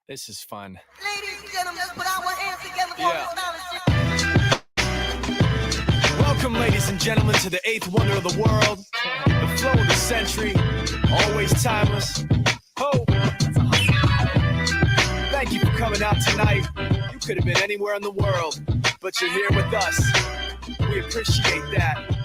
This is fun. Ladies and gentlemen, let's put our hands together for Yeah. Welcome, ladies and gentlemen, to the eighth wonder of the world, the flow of the century, always timeless. Ho! Thank you for coming out tonight. You could have been anywhere in the world, but you're here with us. We appreciate that.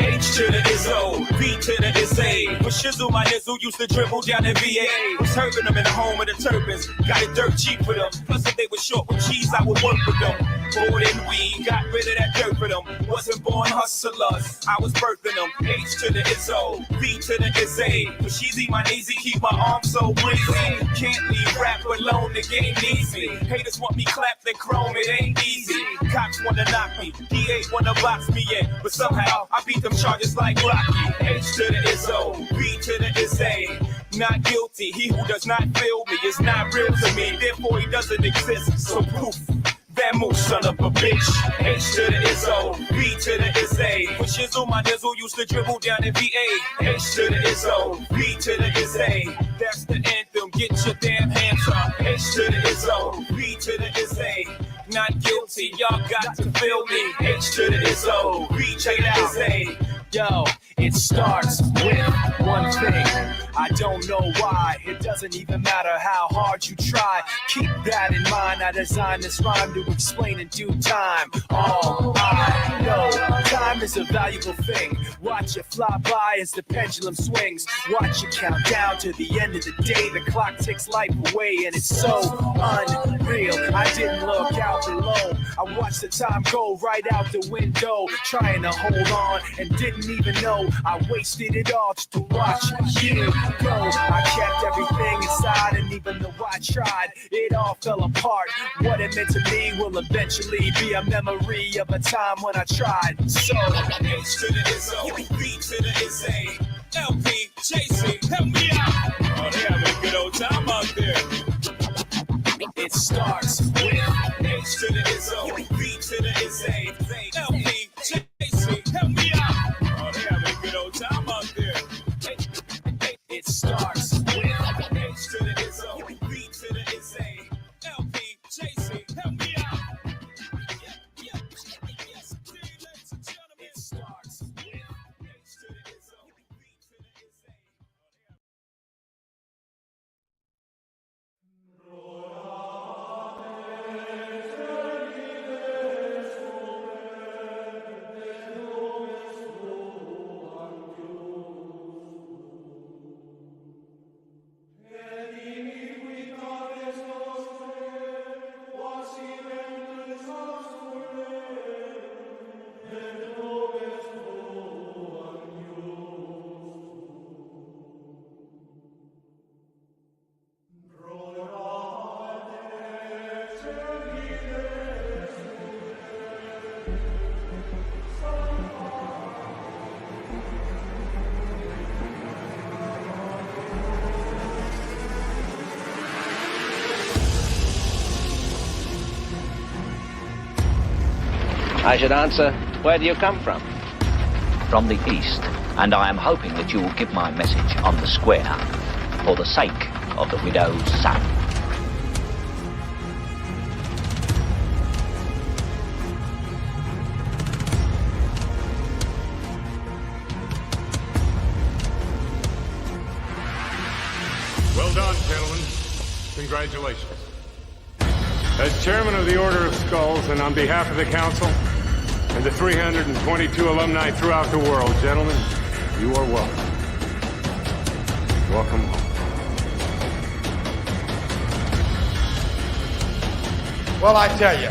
H to the Izzo, B to the Izzy. For shizzle, my nizzle used to dribble down in VA. Was hurting them in the home of the turbans. Got it dirt cheap for them. Plus, if they were short with cheese, I would work with them. More than we got rid of that dirt for them. Wasn't born hustlers, I was birthing them. H to the Izzo, B to the Izzy. For sheezy, my easy, keep my arms so breezy. Can't leave rap alone, the game needs me. Haters want me clapped and chrome, it ain't easy. Cops wanna knock me, DA wanna box me in. But somehow, I beat them charges like Rocky. H to the Izzo, B to the Izzy. Not guilty, he who does not feel me is not real to me. Therefore, he doesn't exist, so poof. That move, son of a bitch. H to the Izzo, B to the Izzy. For shizzle, my nizzle used to dribble down in VA. H to the Izzo, B to the Izzy. That's the anthem, get your damn hands up. H to the Izzo, B to the Izzy. Not guilty, y'all got to feel me. H to the Izzo, B to the Izzy. Yo, it starts with one thing. I don't know why. It doesn't even matter how hard you try. Keep that in mind. I designed this rhyme to explain in due time. All I know, time is a valuable thing. Watch it fly by as the pendulum swings. Watch it count down to the end of the day. The clock takes life away and it's so unreal. I didn't look out below. I watched the time go right out the window, trying to hold on and didn't even know I wasted it all just to watch you go. I kept everything inside, and even though I tried, it all fell apart. What it meant to me will eventually be a memory of a time when I tried. So H to the Izzo, B to the Izzy. LP, JC, help me out. Oh, they having a good old time out there. it starts with H to the Izzo, B to the Izzy. LP, JC, help me out. Oh, they having a good old time out there. it starts with H to the Izzo, B to the Izzy. LP, JC, help me out. Yes, ladies and gentlemen. it starts with H to the Izzo, B to the Izzy. I should answer, where do you come from? From the east, and I am hoping that you will give my message on the square for the sake of the widow's son. Well done, gentlemen. Congratulations. As chairman of the Order of Skulls and on behalf of the council and the 322 alumni throughout the world, gentlemen, you are welcome. Welcome home. Well, I tell you,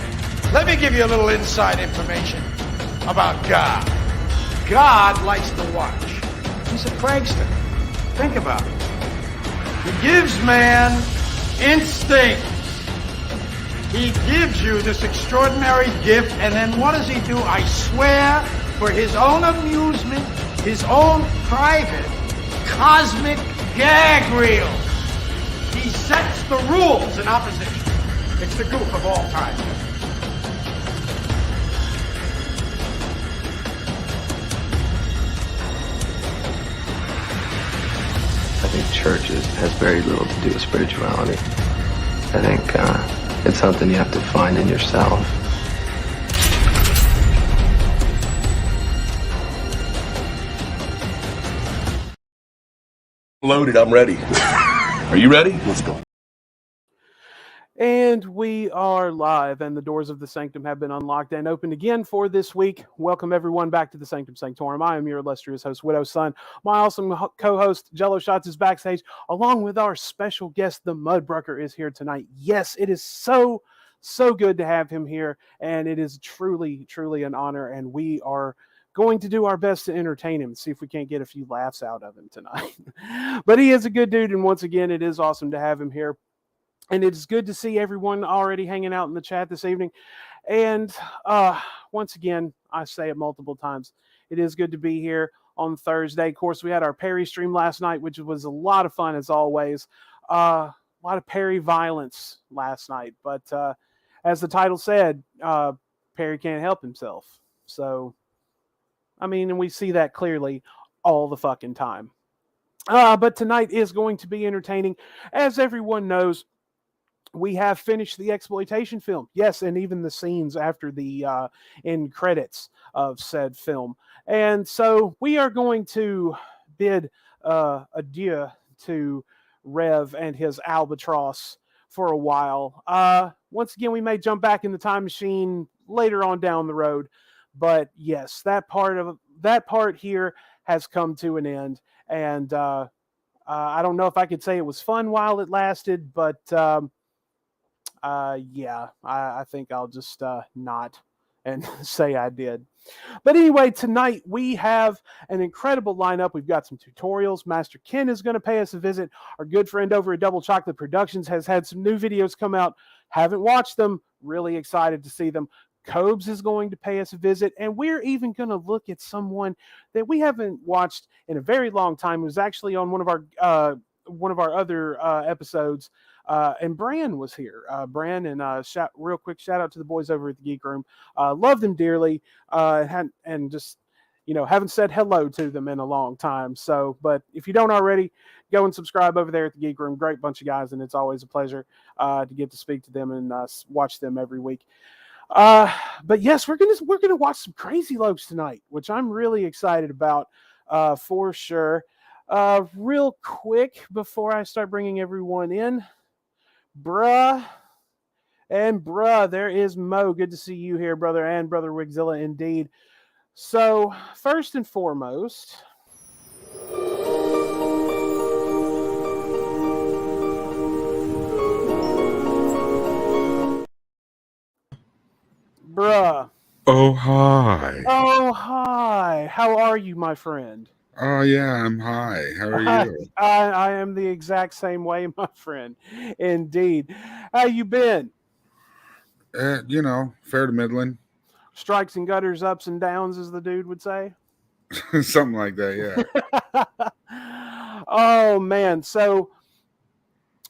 let me give you a little inside information about God. God likes to watch. He's a prankster. Think about it. He gives man instinct. He gives you this extraordinary gift, and then what does he do? I swear, for his own amusement, his own private, cosmic gag reel. He sets the rules in opposition. It's the goof of all time. I think church has very little to do with spirituality. I think it's something you have to find in yourself. Loaded, I'm ready. Are you ready? Let's go. And we are live, and the doors of the Sanctum have been unlocked and opened again for this week. Welcome, everyone, back to the Sanctum Sanctorum. I am your illustrious host, Widow's Son. My awesome co-host, Jello Shots, is backstage, along with our special guest, the MudBrooker, is here tonight. Yes, it is so good to have him here, and it is truly an honor, and we are going to do our best to entertain him, see if we can't get a few laughs out of him tonight. But he is a good dude, and once again, it is awesome to have him here. And it's good to see everyone already hanging out in the chat this evening. And once again, I say it multiple times, it is good to be here on Thursday. Of course, we had our Perry stream last night, which was a lot of fun as always. A lot of Perry violence last night. But as the title said, Perry can't help himself. So, I mean, and we see that clearly all the fucking time. But tonight is going to be entertaining. As everyone knows, we have finished the exploitation film. Yes, and even the scenes after the end credits of said film. And so we are going to bid adieu to Rev and his albatross for a while. Once again, we may jump back in the time machine later on down the road. But yes, that part here has come to an end. And I don't know if I could say it was fun while it lasted, but yeah, I think I'll just not and say I did. But anyway, tonight we have an incredible lineup. We've got some tutorials. Master Ken is going to pay us a visit. Our good friend over at Double Choclate Productions has had some new videos come out. Haven't watched them. Really excited to see them. Cobes is going to pay us a visit, and we're even going to look at someone that we haven't watched in a very long time. It was actually on one of our other episodes. And Bran was here. Bran, and real quick shout out to the boys over at the Geek Room. Love them dearly, and just haven't said hello to them in a long time. So, but if you don't already, go and subscribe over there at the Geek Room. Great bunch of guys, and it's always a pleasure to get to speak to them and watch them every week. But yes, we're gonna watch some Crazy Lokes tonight, which I'm really excited about for sure. Real quick before I start bringing everyone in. Bruh, there is Mo. Good to see you here, brother, and Brother Wigzilla, indeed. So, first and foremost, bruh. Oh, hi. Oh, hi. How are you, my friend? Oh, yeah, I'm high. How are you? I am the exact same way, my friend. Indeed. How you been? Fair to middling. Strikes and gutters, ups and downs, as the dude would say. Something like that, yeah. Oh, man. So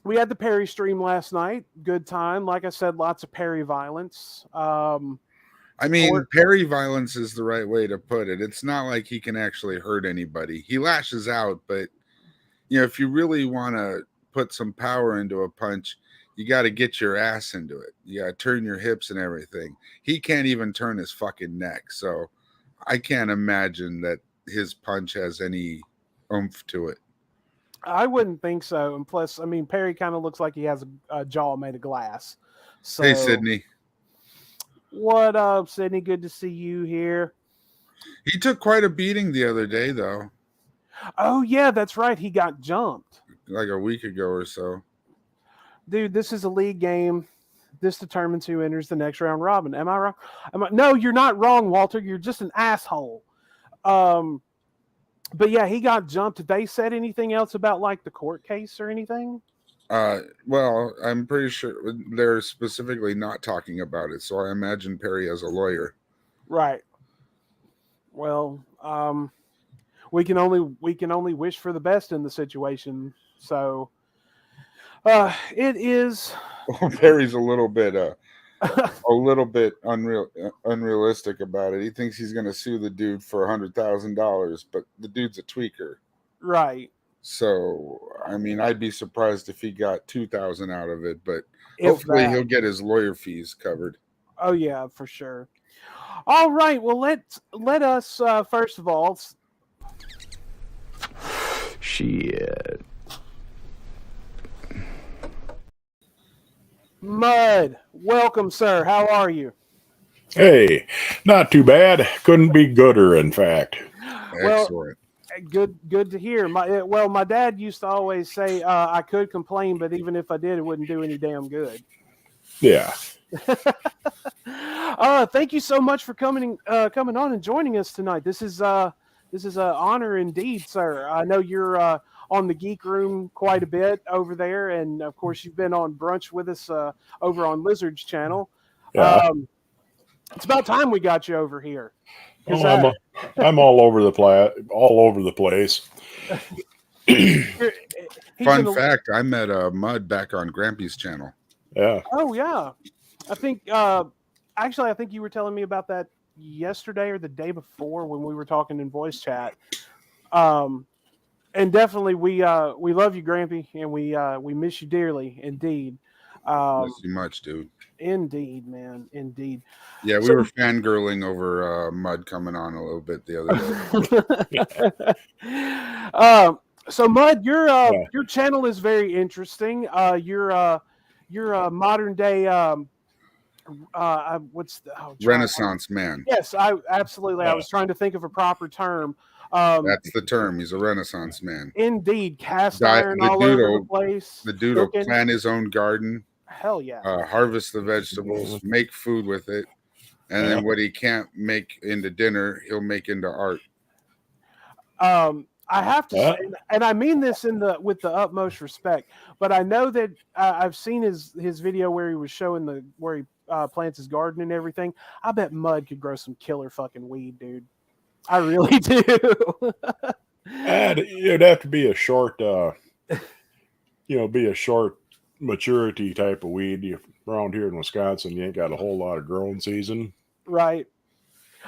we had the Perry stream last night. Good time. Like I said, lots of Perry violence. Perry violence is the right way to put it. It's not like he can actually hurt anybody. He lashes out, but if you really want to put some power into a punch, you got to get your ass into it. You got to turn your hips and everything. He can't even turn his fucking neck. So I can't imagine that his punch has any oomph to it. I wouldn't think so. And plus, Perry kind of looks like he has a jaw made of glass. So, hey, Sydney. What up, Sydney? Good to see you here. He took quite a beating the other day, though. Oh, yeah, that's right. He got jumped. Like a week ago or so. Dude, this is a league game. This determines who enters the next round robin. Am I wrong? No, you're not wrong, Walter. You're just an asshole. But yeah, he got jumped. Did they said anything else about like the court case or anything? Well, I'm pretty sure they're specifically not talking about it. So I imagine Perry as a lawyer. Right. Well, we can only wish for the best in the situation. So it is. Well, Perry's a little bit unrealistic about it. He thinks he's going to sue the dude for $100,000, but the dude's a tweaker. Right. So, I mean, I'd be surprised if he got 2,000 out of it, but If hopefully that. he'll get his lawyer fees covered. Oh yeah, for sure. All right. Well, let us first of all. Shit. Mud, welcome, sir. How are you? Hey, not too bad. Couldn't be gooder, in fact. Excellent. Good to hear. My dad used to always say I could complain, but even if I did, it wouldn't do any damn good. Yeah. Thank you so much for coming on and joining us tonight. This is an honor indeed, sir. I know you're on the Geek Room quite a bit over there, and of course you've been on brunch with us over on Lizard's channel. Yeah. It's about time we got you over here. Oh, I'm all over the place. Fun fact: I met Mud back on Grampy's channel. Yeah. Oh yeah, I think actually I think you were telling me about that yesterday or the day before when we were talking in voice chat. And definitely we love you, Grampy, and we miss you dearly indeed. Miss you much, dude. Indeed, man. Indeed. Yeah, we were fangirling over Mud coming on a little bit the other day. So Mud, your channel is very interesting. You're a modern day Renaissance man. Yes, I was trying to think of a proper term. That's the term. He's a Renaissance man. Indeed, cast iron all over the place. The dude will plant his own garden. Hell yeah. Harvest the vegetables, make food with it, and then what he can't make into dinner, he'll make into art. I have to say, and I mean this with the utmost respect, but I know that I've seen his video where he was showing where he plants his garden and everything. I bet Mud could grow some killer fucking weed, dude. I really do. It'd have to be a short, maturity type of weed. Around here in Wisconsin, you ain't got a whole lot of growing season. Right.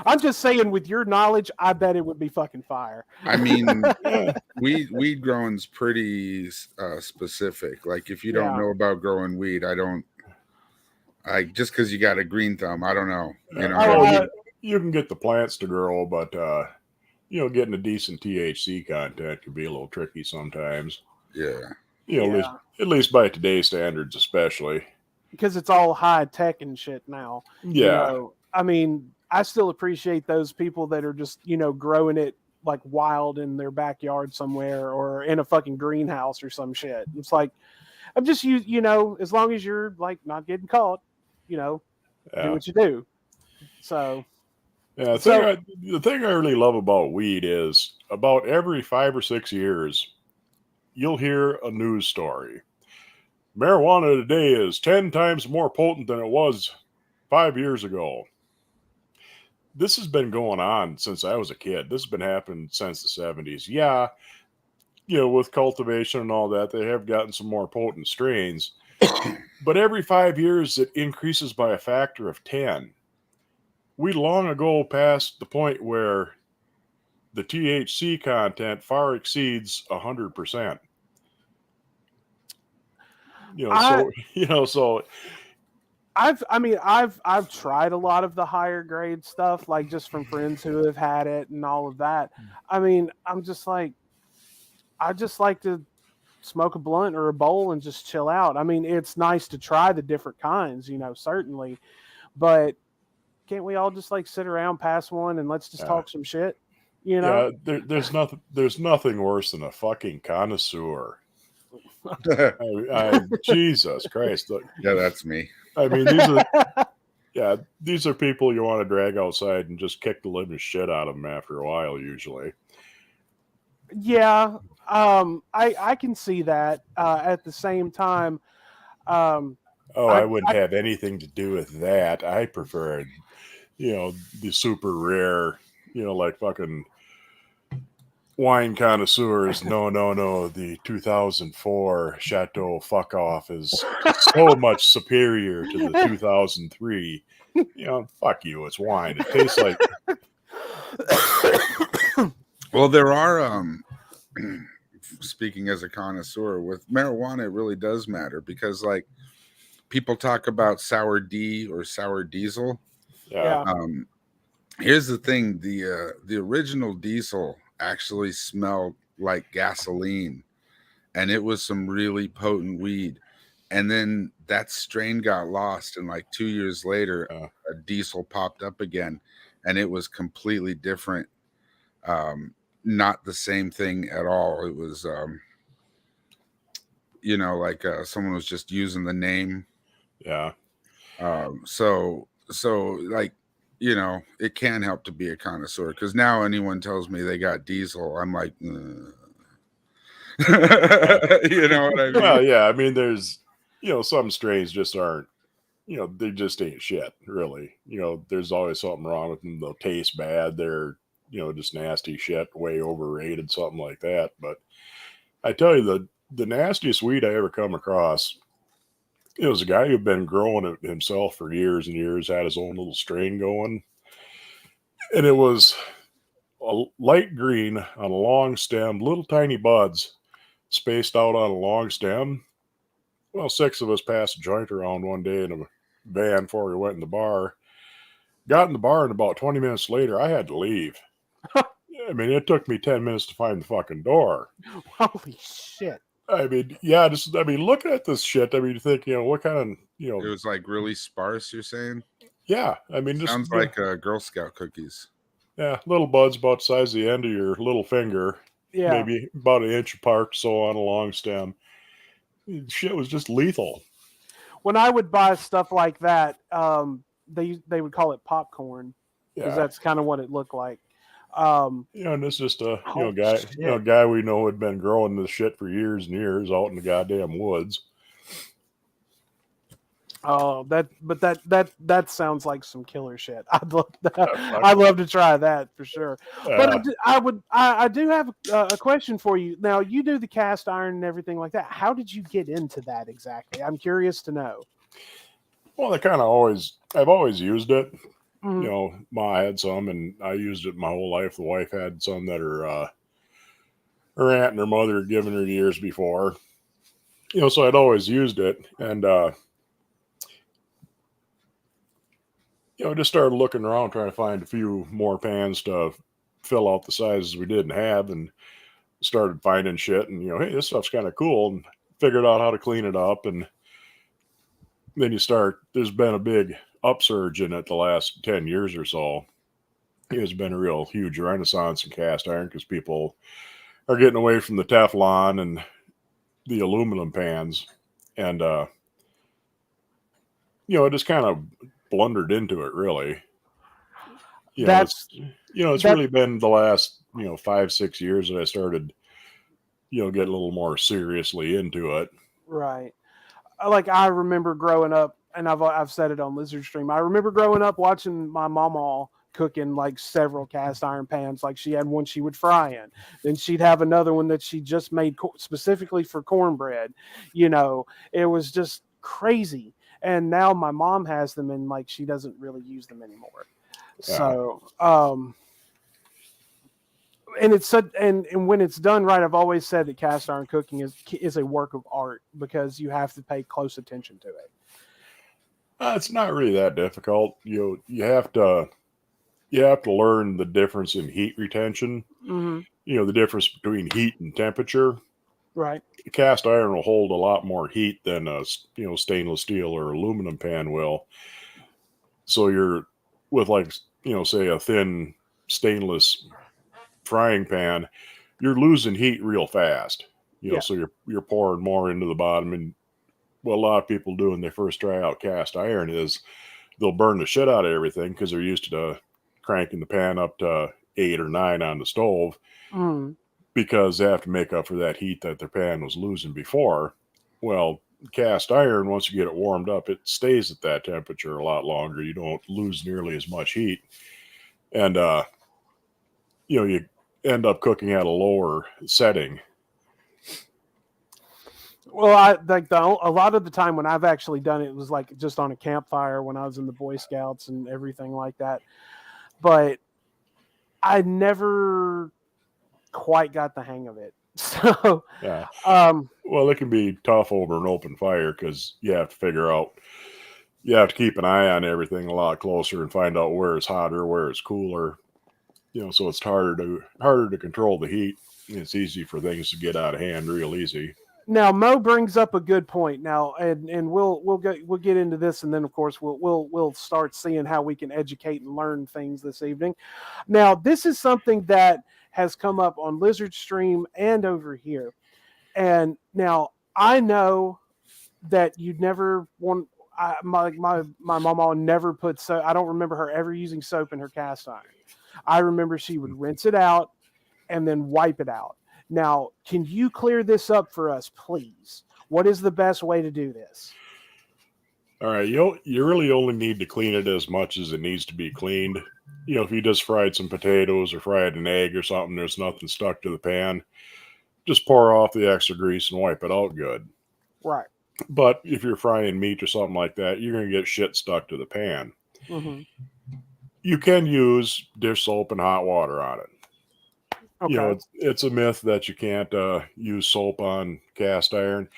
I'm just saying, with your knowledge, I bet it would be fucking fire. I mean, weed growing's pretty specific. Like, if you don't know about growing weed, just because you got a green thumb, I don't know. You know, you can get the plants to grow, but getting a decent THC content can be a little tricky sometimes. Yeah. At least by today's standards, especially because it's all high tech and shit now. Yeah. I mean, I still appreciate those people that are just, growing it like wild in their backyard somewhere or in a fucking greenhouse or some shit. It's like, I'm just, as long as you're like not getting caught, do what you do. So, yeah, the thing I really love about weed is about every 5 or 6 years, you'll hear a news story. Marijuana today is 10 times more potent than it was 5 years ago. This has been going on since I was a kid. This has been happening since the 70s. Yeah, with cultivation and all that, they have gotten some more potent strains. But every 5 years, it increases by a factor of 10. We long ago passed the point where the THC content far exceeds 100%. I've tried a lot of the higher grade stuff, like just from friends who have had it and all of that. I mean, I just like to smoke a blunt or a bowl and just chill out. I mean, it's nice to try the different kinds, certainly, but can't we all just like sit around, pass one, and let's just talk some shit? Yeah, there's nothing worse than a fucking connoisseur. Jesus Christ! Yeah, that's me. I mean, these are people you want to drag outside and just kick the living shit out of them after a while, usually. Yeah, I can see that. At the same time, I wouldn't have anything to do with that. I prefer, the super rare, like fucking wine connoisseurs. No. The 2004 Chateau Fuck Off is so much superior to the 2003. Fuck you. It's wine. It tastes like. Well, there are speaking as a connoisseur, with marijuana, it really does matter because, like, people talk about sour D or sour diesel. Yeah. Here's the thing: the original diesel actually smelled like gasoline, and it was some really potent weed. And then that strain got lost, and like 2 years later, a diesel popped up again, and it was completely different. Not the same thing at all. It was, like someone was just using the name. Yeah. So like, it can help to be a connoisseur, because now anyone tells me they got diesel, I'm like, you know what I mean? Well, yeah. I mean, there's, some strains just aren't, they just ain't shit, really. There's always something wrong with them. They'll taste bad. They're, just nasty shit, way overrated, something like that. But I tell you, the nastiest weed I ever come across, it was a guy who'd been growing it himself for years and years, had his own little strain going. And it was a light green on a long stem, little tiny buds spaced out on a long stem. Well, 6 of us passed a joint around one day in a van before we went in the bar. Got in the bar, and about 20 minutes later, I had to leave. I mean, it took me 10 minutes to find the fucking door. Holy shit. I mean, yeah, looking at this shit, I mean, you think, what kind of, It was like really sparse, you're saying? Yeah, I mean, just sounds like Girl Scout cookies. Yeah, little buds about the size of the end of your little finger. Yeah. Maybe about an inch apart, so on a long stem. Shit was just lethal. When I would buy stuff like that, they would call it popcorn, because that's kind of what it looked like. And it's just a guy we know had been growing this shit for years and years out in the goddamn woods. Oh, that sounds like some killer shit. I'd love to try that for sure. But I do have a question for you. Now, you do the cast iron and everything like that. How did you get into that exactly? I'm curious to know. Well, I've always used it. Mm-hmm. Ma had some, and I used it my whole life. The wife had some that her aunt and her mother had given her years before. So I'd always used it, and just started looking around trying to find a few more pans to fill out the sizes we didn't have, and started finding shit, and hey, this stuff's kind of cool, and figured out how to clean it up, and then there's been a big upsurge in it the last 10 years or so. It's been a real huge renaissance in cast iron because people are getting away from the Teflon and the aluminum pans, and it just kind of blundered into it, really. It's really been the last 5-6 years that I started get a little more seriously into it. Right. Like, I remember growing up, and I've said it on Lizard Stream, I remember growing up watching my mama cooking like several cast iron pans. Like, she had one she would fry in, then she'd have another one that she just made specifically for cornbread. It was just crazy. And now my mom has them, and like, she doesn't really use them anymore. Yeah. So and it's and when it's done right, I've always said that cast iron cooking is a work of art, because you have to pay close attention to it. It's not really that difficult. You have to learn the difference in heat retention. Mm-hmm. The difference between heat and temperature. Right. Cast iron will hold a lot more heat than a stainless steel or aluminum pan will. So you're with, like, say a thin stainless frying pan, you're losing heat real fast. So you're pouring more into the bottom, and what a lot of people do when they first try out cast iron is they'll burn the shit out of everything because they're used to cranking the pan up to 8 or 9 on the stove, because they have to make up for that heat that their pan was losing before. Well, cast iron, once you get it warmed up, it stays at that temperature a lot longer. You don't lose nearly as much heat, and you end up cooking at a lower setting. Well, a lot of the time when I've actually done it, it was like just on a campfire when I was in the Boy Scouts and everything like that. But I never quite got the hang of it. So, Yeah. Well, it can be tough over an open fire because you have to figure out, you have to keep an eye on everything a lot closer and find out where it's hotter, where it's cooler. So it's harder to control the heat. It's easy for things to get out of hand real easy. now Mo brings up a good point. Now, and we'll get into this, and then of course we'll start seeing how we can educate and learn things this evening. Now, this is something that has come up on Lizard Stream and over here. And now I know that you'd never want. My mama never put soap. I don't remember her ever using soap in her cast iron. I remember she would rinse it out and then wipe it out. Now, can you clear this up for us, please? What is the best way to do this? All right, you really only need to clean it as much as it needs to be cleaned. If you just fried some potatoes or fried an egg or something, there's nothing stuck to the pan. Just pour off the extra grease and wipe it out good. Right. But if you're frying meat or something like that, you're going to get shit stuck to the pan. Mm-hmm. You can use dish soap and hot water on it. Okay. It's a myth that you can't use soap on cast iron.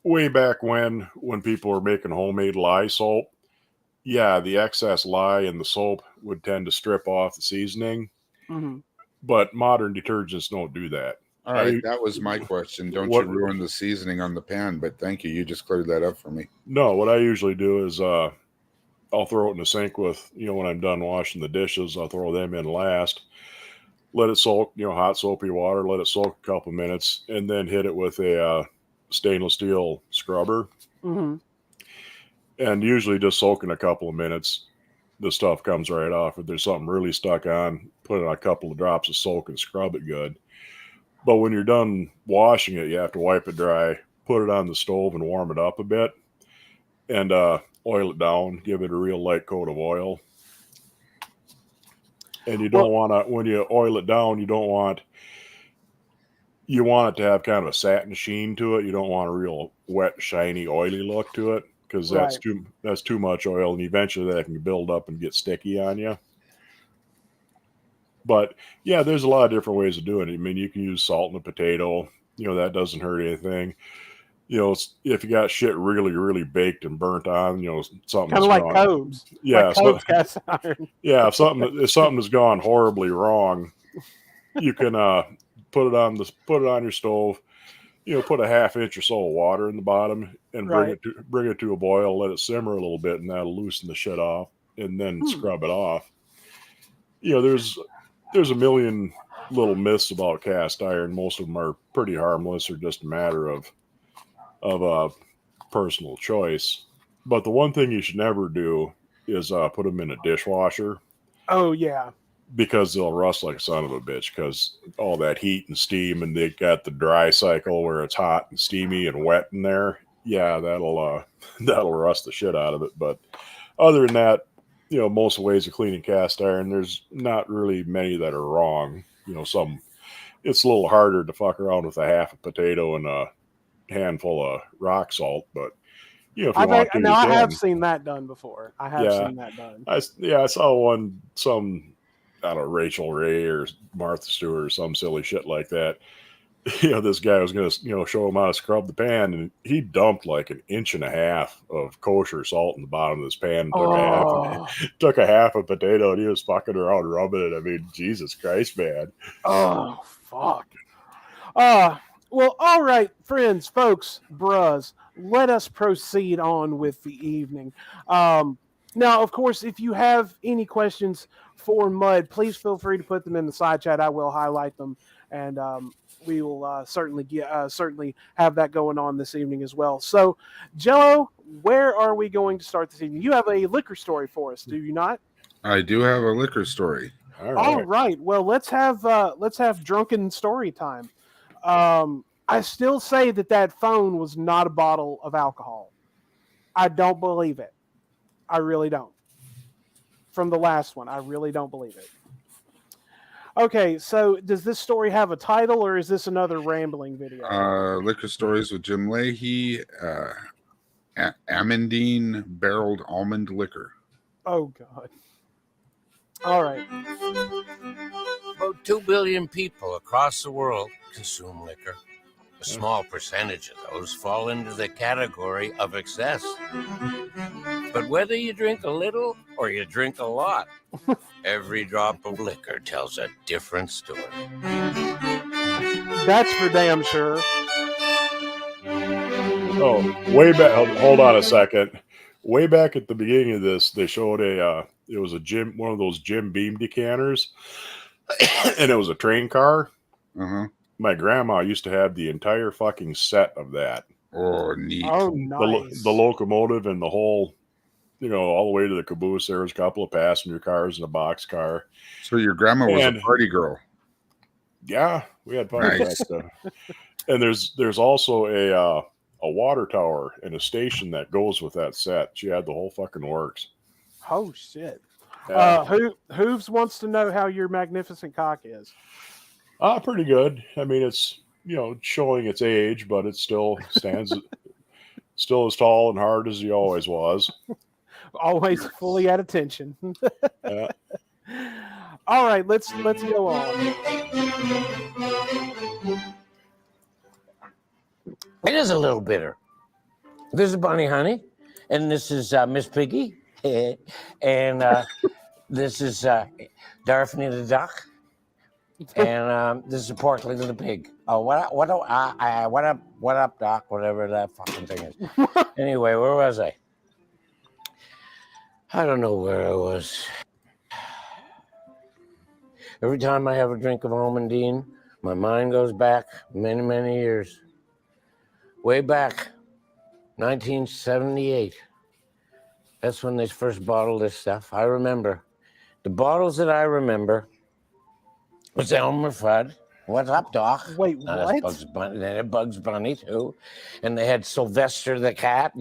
Way back when people were making homemade lye soap, yeah, the excess lye in the soap would tend to strip off the seasoning. Mm-hmm. But modern detergents don't do that. All right, that was my question. Don't you ruin the seasoning on the pan? But thank you. You just cleared that up for me. No, what I usually do is I'll throw it in the sink with, when I'm done washing the dishes, I'll throw them in last. Let it soak, hot soapy water, let it soak a couple minutes, and then hit it with a stainless steel scrubber. Mm-hmm. And usually just soaking a couple of minutes, the stuff comes right off. If there's something really stuck on, put in a couple of drops of soak and scrub it good. But when you're done washing it, you have to wipe it dry, put it on the stove and warm it up a bit, and oil it down, give it a real light coat of oil. And you don't want to, when you oil it down, you want it to have kind of a satin sheen to it. You don't want a real wet, shiny, oily look to it, because that's too much oil, and eventually that can build up and get sticky on you. But yeah, there's a lot of different ways of doing it. I mean, you can use salt in a potato. That doesn't hurt anything. If you got shit really, really baked and burnt on, something kind of like Cobes. Yeah, like Cobes cast iron. Yeah, if something has gone horribly wrong, you can put it on your stove. Put a half inch or so of water in the bottom and bring it to a boil. Let it simmer a little bit, and that'll loosen the shit off, and then scrub it off. There's a million little myths about cast iron. Most of them are pretty harmless or just a matter of personal choice. But the one thing you should never do is put them in a dishwasher. Oh, yeah. Because they'll rust like a son of a bitch, because all that heat and steam, and they got the dry cycle where it's hot and steamy and wet in there. Yeah, that'll rust the shit out of it. But other than that, most ways of cleaning cast iron, there's not really many that are wrong. Some, it's a little harder to fuck around with a half a potato and a handful of rock salt, but if you want to, I have seen that done before. I have seen that done. I saw some, I don't know, Rachel Ray or Martha Stewart or some silly shit like that. This guy was going to, show him how to scrub the pan, and he dumped like 1.5 inches of kosher salt in the bottom of this pan. Took a half a potato, and he was fucking around rubbing it. I mean, Jesus Christ, man. Oh, fuck. Well, all right, friends, folks, bruz, let us proceed on with the evening. Now, of course, if you have any questions for Mud, please feel free to put them in the side chat. I will highlight them, and we will certainly have that going on this evening as well. So, Jello, where are we going to start this evening? You have a liquor story for us, do you not? I do have a liquor story. All right. Well, let's have drunken story time. I still say that phone was not a bottle of alcohol. I don't believe it. I really don't. From the last one, I really don't believe it. Okay, so does this story have a title, or is this another rambling video? Liquor Stories with Jim Leahy, Amandine Barreled Almond Liquor. Oh, God. All right. Well, 2 billion people across the world consume liquor. A small percentage of those fall into the category of excess. But whether you drink a little or you drink a lot, every drop of liquor tells a different story. That's for damn sure. Oh, way back. Hold on a second. Way back at the beginning of this, they showed it was one of those Jim Beam decanters, and it was a train car. Uh-huh. My grandma used to have the entire fucking set of that. Oh, neat. Oh, nice. The locomotive and the whole, all the way to the caboose. There was a couple of passenger cars and a box car. So your grandma was a party girl. Yeah, we had fun with that stuff. And there's also a water tower and a station that goes with that set. She had the whole fucking works. Oh shit. Yeah. Hooves wants to know how your magnificent cock is. Pretty good. I mean, it's showing its age, but it still stands still as tall and hard as he always was. Always fully at attention. Yeah. All right, let's go on. It is a little bitter. This is Bunny Honey, and this is Miss Piggy, and this is Daphne the Duck, and this is Portly the Pig. Oh, what up, Doc? Whatever that fucking thing is. Anyway, where was I? I don't know where I was. Every time I have a drink of Almondine, my mind goes back many, many years. Way back, 1978. That's when they first bottled this stuff. I remember. The bottles that I remember was Elmer Fudd. What's up, Doc? Wait, what? Bugs Bunny. They had Bugs Bunny, too. And they had Sylvester the cat,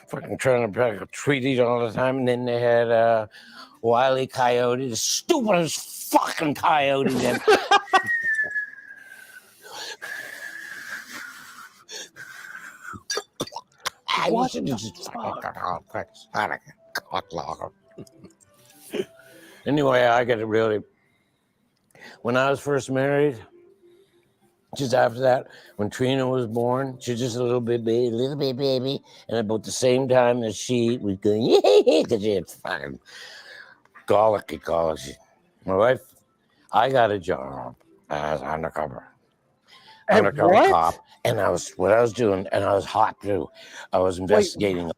fucking trying to treat it all the time. And then they had Wile E. Coyote, the stupidest fucking coyote that... Anyway, I got it really. When I was first married, just after that, when Trina was born, she was just a little bit baby, and about the same time that she was going, yeah, because she had fucking colicky. My wife, I got a job as undercover cop. And what I was doing, and I was hot too. I was investigating.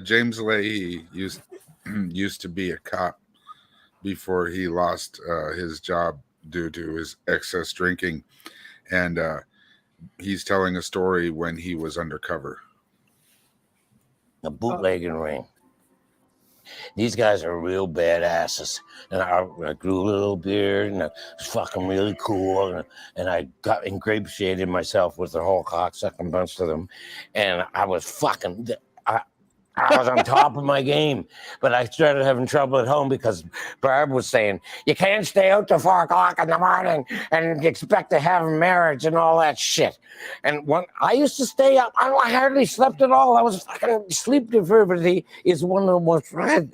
James Leahy used to be a cop before he lost his job due to his excess drinking, and he's telling a story when he was undercover. A bootlegging ring. These guys are real badasses. And I grew a little beard, and I was fucking really cool. And I got ingratiated myself with the whole cocksucking bunch of them. And I was fucking... I was on top of my game, but I started having trouble at home because Barb was saying, you can't stay out till 4 o'clock in the morning and expect to have a marriage and all that shit. And when I used to stay up, I hardly slept at all. I was fucking sleep depravity is one of the most red.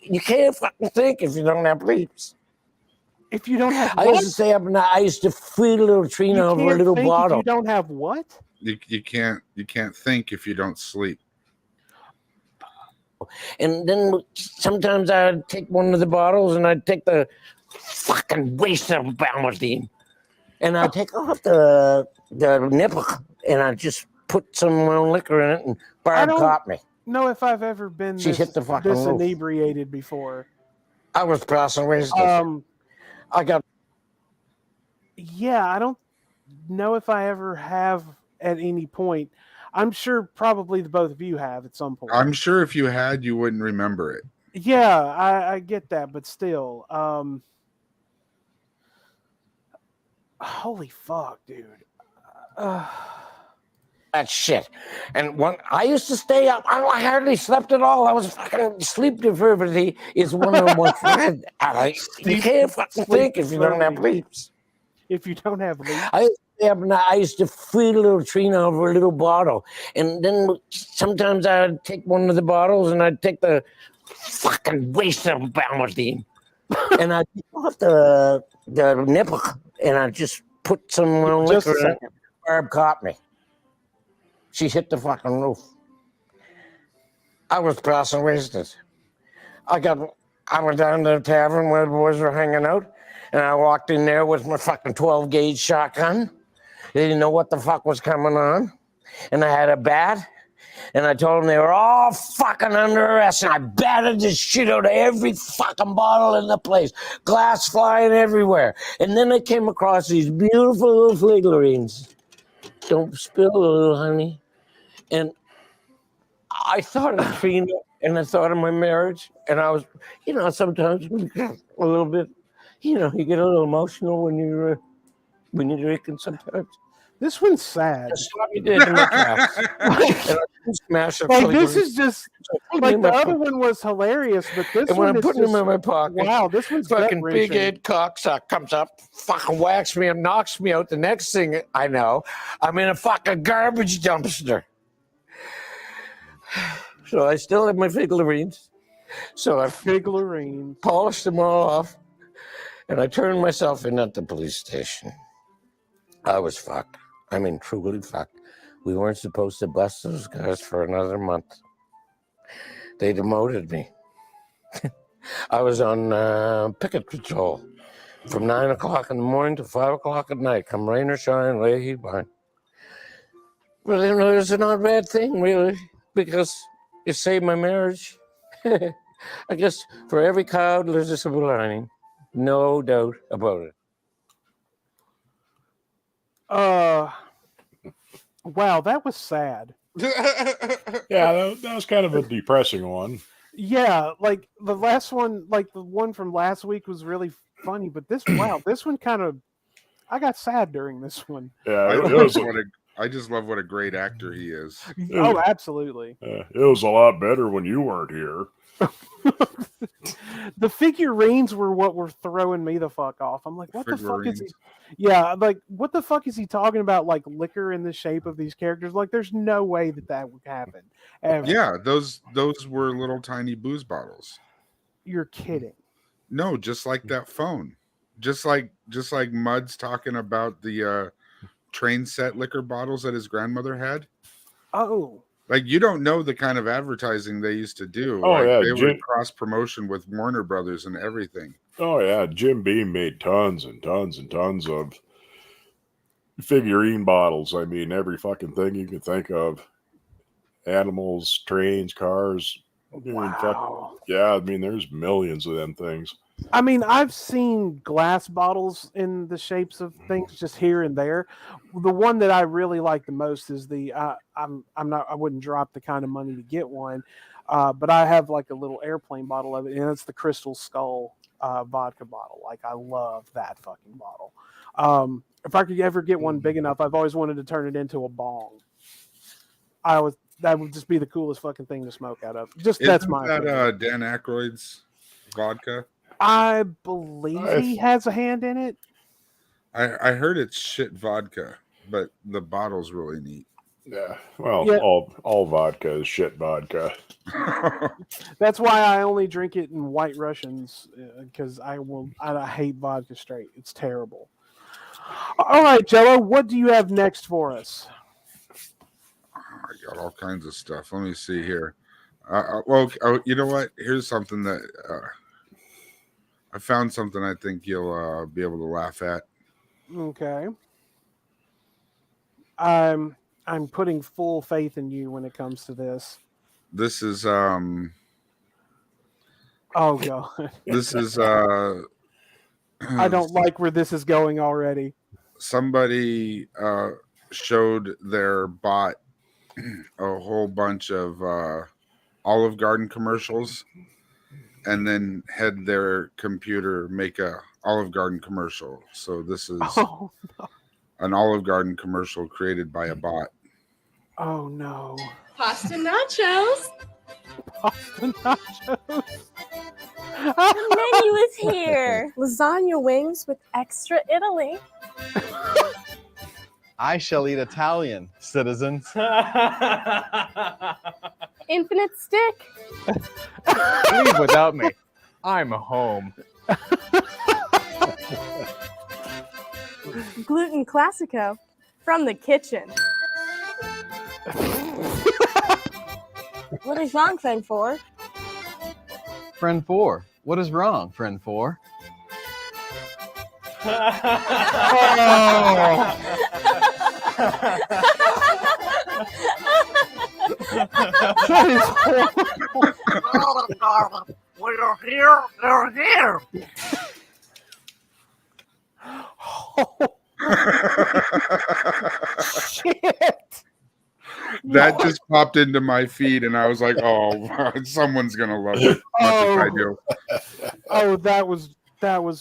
You can't fucking think if you don't have sleeps. If you don't have I used to stay up and I used to feed a little Trina over a little bottle. If you don't have what? You can't think if you don't sleep. And then sometimes I'd take one of the bottles and I'd take the fucking waste of Balmordine and I'd take off the nipple and I'd just put some liquor in it and Barb caught me. Know if I've ever been hit the fucking roof. Inebriated before. I was crossing ways. I got. Yeah, I don't know if I ever have at any point. I'm sure probably the both of you have at some point. I'm sure if you had, you wouldn't remember it. Yeah, I get that, but still. Holy fuck, dude. That shit. And when I used to stay up, I hardly slept at all. I was fucking sleep depravity is one of the most red. You can't fucking think if you don't have sleeps. If you don't have sleeps. I used to feed a little Trina over a little bottle. And then sometimes I'd take one of the bottles and I'd take the fucking waste of Balmordine. and I took off the nipple, and I just put some Just a liquor in it. second. Barb caught me. She hit the fucking roof. I was passing wasted. I went down to the tavern where the boys were hanging out, and I walked in there with my fucking 12-gauge shotgun. They didn't know what the fuck was coming on. And I had a bat, and I told them they were all fucking under arrest, and I battered the shit out of every fucking bottle in the place. Glass flying everywhere. And then I came across these beautiful little figurines. Don't spill a little, honey. And I thought of Trina, and I thought of my marriage, and I was, sometimes we get a little bit, you get a little emotional when you're drinking sometimes. This one's sad. Stop me dead in my tracks. Smash it. Like this is just like the other one was hilarious, but this and one when I'm is putting just, them in my pocket, wow, this one's fucking gut-wrenching. big head cocksuck comes up, fucking whacks me and knocks me out. The next thing I know, I'm in a fucking garbage dumpster. So I still have my figurines. So I polished them all off, and I turned myself in at the police station. I was fucked. I mean, truly fucked. We weren't supposed to bust those guys for another month. They demoted me. I was on picket patrol from 9 o'clock in the morning to 5 o'clock at night. Come rain or shine, lay he behind. Well, it's a not bad thing, really, because it saved my marriage. I guess for every cloud, there's a silver lining. No doubt about it. Wow, that was sad. Yeah, that was kind of a depressing one. Yeah, like the last one, like the one from last week was really funny, but this one kind of, I got sad during this one. Yeah, I just love what a great actor he is. Oh, absolutely. It was a lot better when you weren't here. The figurines were what were throwing me the fuck off. I'm like, what the fuck is he? Yeah, like what the fuck is he talking about? Like liquor in the shape of these characters? Like, there's no way that would happen. Ever. Yeah, those were little tiny booze bottles. You're kidding. No, just like that phone. Just like Mud's talking about the train set liquor bottles that his grandmother had. Oh. Like, you don't know the kind of advertising they used to do. Oh, like, yeah. They would cross promotion with Warner Brothers and everything. Oh, yeah. Jim Beam made tons and tons and tons of figurine bottles. I mean, every fucking thing you can think of. Animals, trains, cars. Wow. I mean, there's millions of them things. I mean, I've seen glass bottles in the shapes of things just here and there. The one that I really like the most is the I wouldn't drop the kind of money to get one, but I have like a little airplane bottle of it, and it's the Crystal Skull vodka bottle. Like, I love that fucking bottle. If I could ever get one big enough, I've always wanted to turn it into a bong. That would just be the coolest fucking thing to smoke out of. That's my opinion. Dan Aykroyd's vodka. I believe he has a hand in it. I heard it's shit vodka, but the bottle's really neat. Yeah, well, all vodka is shit vodka. That's why I only drink it in White Russians, because I hate vodka straight. It's terrible. All right, Jello, what do you have next for us? I got all kinds of stuff. Let me see here. You know what? Here's something that I found something I think you'll be able to laugh at. Okay. I'm putting full faith in you when it comes to this. This is oh god. This is I don't like where this is going already. Somebody showed their bot a whole bunch of Olive Garden commercials, and then had their computer make a Olive Garden commercial. So this is an Olive Garden commercial created by a bot. Oh no. Pasta nachos. Pasta nachos. The menu is here. Lasagna wings with extra Italy. I shall eat Italian, citizens. Infinite stick. Leave without me. I'm home. Gluten Classico from the kitchen. What is wrong, friend 4? Friend 4. What is wrong, friend 4? That is horrible. We're here. They're here. Shit. That just popped into my feed, and I was like, "Oh, someone's gonna love it." If I do. Oh, that was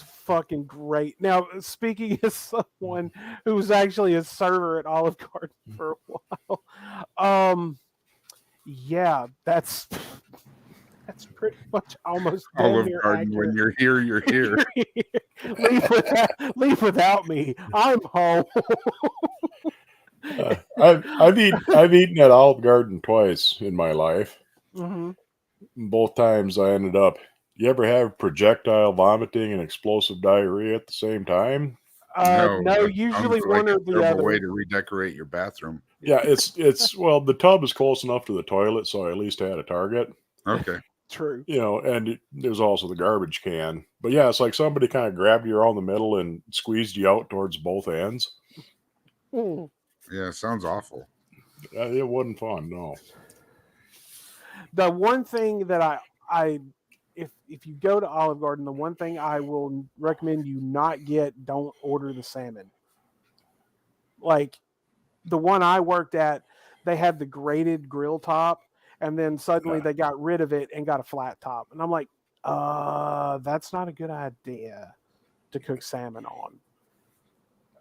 fucking great. Now, speaking as someone who was actually a server at Olive Garden for a while, yeah, that's pretty much almost Olive near Garden. accurate. When you're here, you're here. leave without me. I'm home. I've eaten at Olive Garden twice in my life. Mm-hmm. Both times I ended up. You ever have projectile vomiting and explosive diarrhea at the same time? No, that usually sounds one like or a the terrible other. way to redecorate your bathroom. Yeah, it's well, the tub is close enough to the toilet, so I at least had a target. Okay. True. You know, and there's also the garbage can. But yeah, it's like somebody kind of grabbed you around the middle and squeezed you out towards both ends. Mm. Yeah, sounds awful. It wasn't fun, no. The one thing that I if you go to Olive Garden, the one thing I will recommend you not get, don't order the salmon. Like the one I worked at, they had the grated grill top, and then suddenly they got rid of it and got a flat top. And I'm like, that's not a good idea to cook salmon on.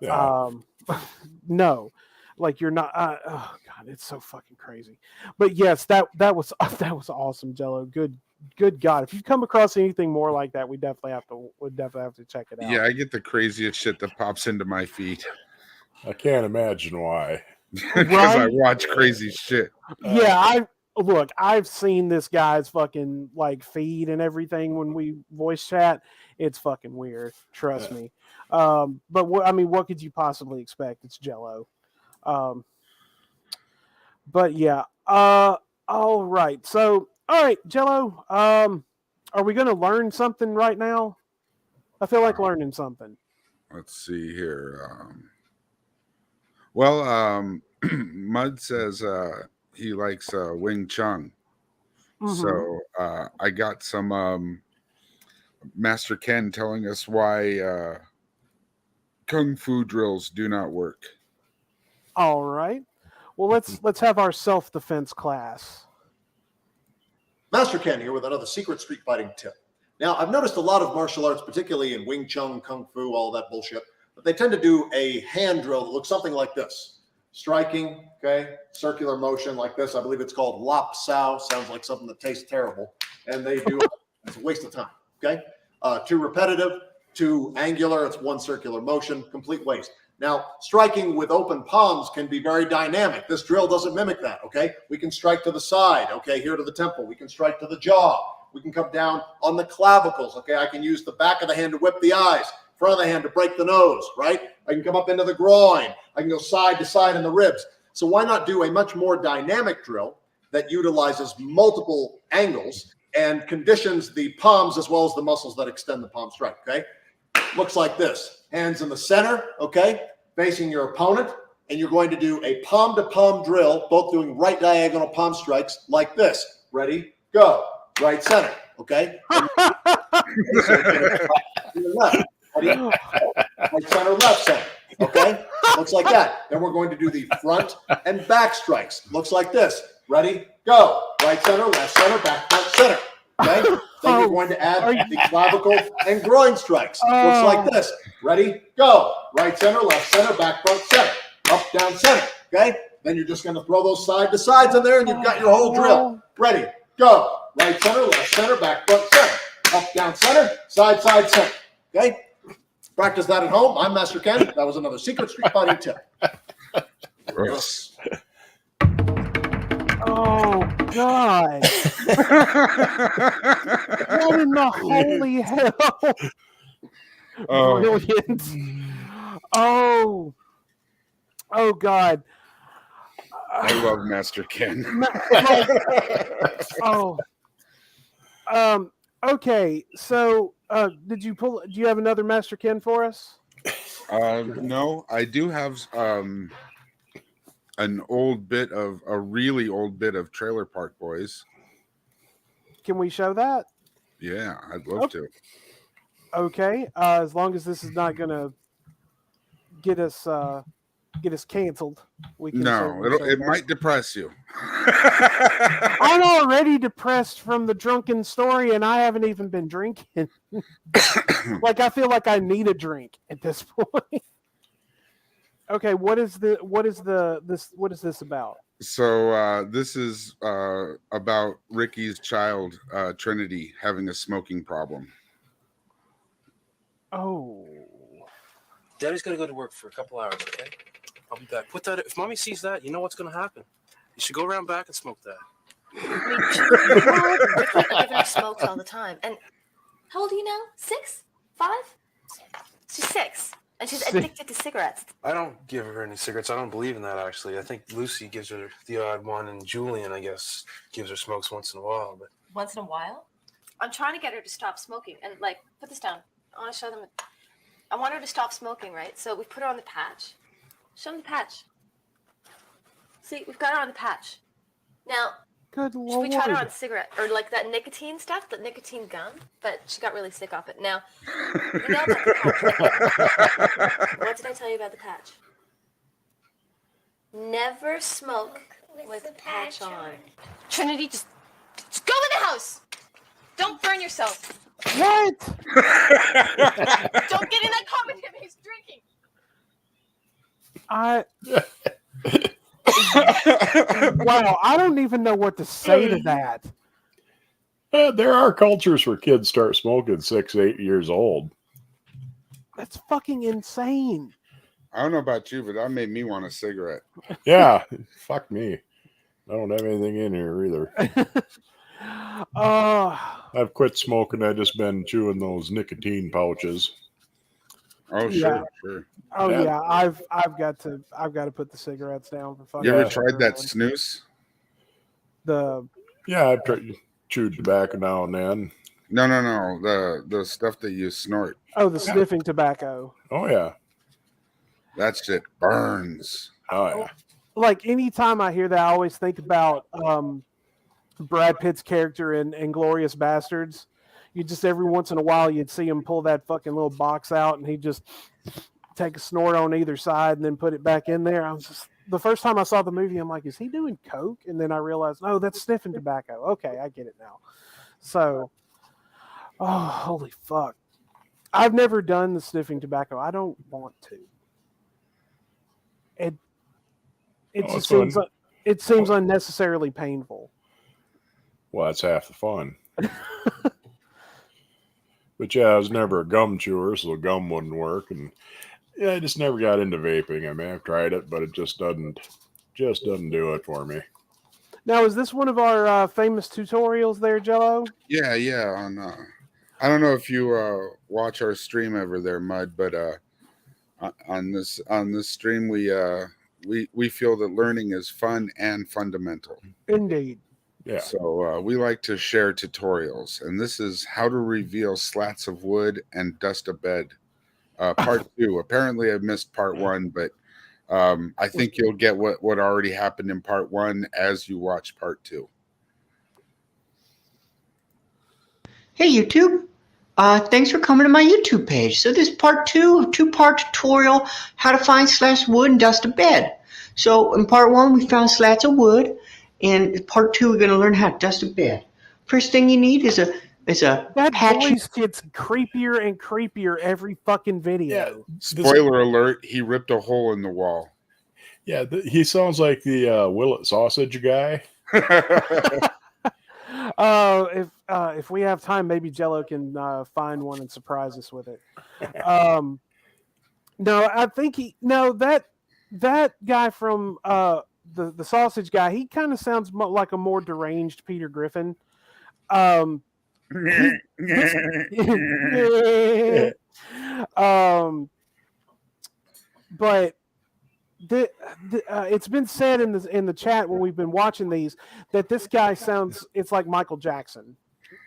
Yeah. No. Like you're not. Oh God, it's so fucking crazy. But yes, that was awesome, Jello. Good God, if you come across anything more like that, we definitely have to check it out. Yeah, I get the craziest shit that pops into my feed. I can't imagine why. Because I watch crazy shit. Yeah, I've seen this guy's fucking like feed and everything when we voice chat. It's fucking weird. Trust me. But what could you possibly expect? It's Jello. But yeah. All right. So, all right, Jello. Are we going to learn something right now? I feel like learning something. Let's see here. Mud says he likes Wing Chun. Mm-hmm. So I got some Master Ken telling us why kung fu drills do not work. All right. Well, let's have our self-defense class. Master Ken here with another secret street fighting tip. Now, I've noticed a lot of martial arts, particularly in Wing Chun, Kung Fu, all that bullshit, but they tend to do a hand drill that looks something like this. Striking, okay, circular motion like this. I believe it's called Lop Sao. Sounds like something that tastes terrible. And they do it. It's a waste of time, okay? Too repetitive, too angular. It's one circular motion, complete waste. Now, striking with open palms can be very dynamic. This drill doesn't mimic that, okay? We can strike to the side, okay, here to the temple. We can strike to the jaw. We can come down on the clavicles, okay? I can use the back of the hand to whip the eyes, front of the hand to break the nose, right? I can come up into the groin. I can go side to side in the ribs. So why not do a much more dynamic drill that utilizes multiple angles and conditions the palms as well as the muscles that extend the palm strike, okay? Looks like this. Hands in the center, okay, facing your opponent, and you're going to do a palm-to-palm drill, both doing right diagonal palm strikes like this. Ready, go. Right center, okay? Left. Ready? Right center, left center, okay? Looks like that. Then we're going to do the front and back strikes. Looks like this. Ready, go. Right center, left center, back, front, center. Okay? Then you're going to add the clavicle and groin strikes. Looks like this. Ready? Go. Right center, left center, back, front, center. Up, down, center. Okay? Then you're just going to throw those side to sides in there and you've got your whole drill. Ready? Go. Right center, left center, back, front, center. Up, down, center. Side, side, center. Okay? Practice that at home. I'm Master Ken. That was another secret street fighting tip. Gross. Oh God! What in the holy hell? Oh. Brilliant! Oh God! I love Master Ken. Okay. So, do you have another Master Ken for us? No, I do have a really old bit of Trailer Park Boys. Can we show that? Yeah, I'd love to. Okay, as long as this is not gonna get us canceled, we can. No, it might depress you. I'm already depressed from the drunken story, and I haven't even been drinking. Like, I feel like I need a drink at this point. Okay, what is this about? So this is about Ricky's child, Trinity, having a smoking problem. Oh. Daddy's got to go to work for a couple hours, okay? I'll be back. Put that. If Mommy sees that, you know what's going to happen. You should go around back and smoke that. Ricky giving her smokes all the time. And how old are you now? 6? 5? She's 6. And she's addicted to cigarettes. I don't give her any cigarettes. I don't believe in that, actually. I think Lucy gives her the odd one, and Julian, I guess, gives her smokes once in a while. But Once in a while? I'm trying to get her to stop smoking. And, like, put this down. I want to show them. I want her to stop smoking, right? So we put her on the patch. Show them the patch. See, we've got her on the patch. Now, good we Lord. tried her on cigarette, or like that nicotine stuff, the nicotine gum, but she got really sick off it. Now, you know about the patch. What did I tell you about the patch? Never smoke with the patch on. Trinity, just go in the house. Don't burn yourself. What? Don't get in that car with him. He's drinking. Wow, I don't even know what to say to that. There are cultures where kids start smoking 6, 8 years old. That's fucking insane. I don't know about you, but that made me want a cigarette. Yeah, fuck me. I don't have anything in here either. I've quit smoking. I've just been chewing those nicotine pouches. Oh, Yeah. sure. Oh yeah, I've got to put the cigarettes down for fucking. You ever tried that snooze? Yeah, I've chewed tobacco now and then. No. The stuff that you snort. Oh, the sniffing tobacco. Oh yeah. That shit burns. Oh yeah. Like, anytime I hear that, I always think about Brad Pitt's character in Inglourious Bastards. You just, every once in a while, you'd see him pull that fucking little box out, and he'd just take a snort on either side and then put it back in there. The first time I saw the movie, I'm like, is he doing coke? And then I realized, no, that's sniffing tobacco. Okay, I get it now. So, oh, holy fuck. I've never done the sniffing tobacco. I don't want to. It seems unnecessarily painful. Well, that's half the fun. But yeah, I was never a gum chewer, so the gum wouldn't work, and yeah, I just never got into vaping. I mean, I've tried it, but it just doesn't do it for me. Now, is this one of our famous tutorials there, Jello? Yeah. On I don't know if you watch our stream over there, Mud, but on this stream we feel that learning is fun and fundamental. Indeed. Yeah. So we like to share tutorials, and this is how to reveal slats of wood and dust a bed. Part 2. Apparently, I missed part 1, but I think you'll get what already happened in part 1 as you watch part 2. Hey YouTube, thanks for coming to my YouTube page. So this is part 2 of 2-part tutorial, how to find slats of wood and dust a bed. So in part 1 we found slats of wood, and in part 2 we're going to learn how to dust a bed. First thing you need is a that patch. voice gets creepier and creepier every fucking video. Yeah. Spoiler alert: he ripped a hole in the wall. Yeah, he sounds like the Willet sausage guy. If we have time, maybe Jello can find one and surprise us with it. No, I think that guy from the sausage guy, he kind of sounds like a more deranged Peter Griffin. This, but it's been said in the chat when we've been watching these that this guy sounds, it's like Michael Jackson.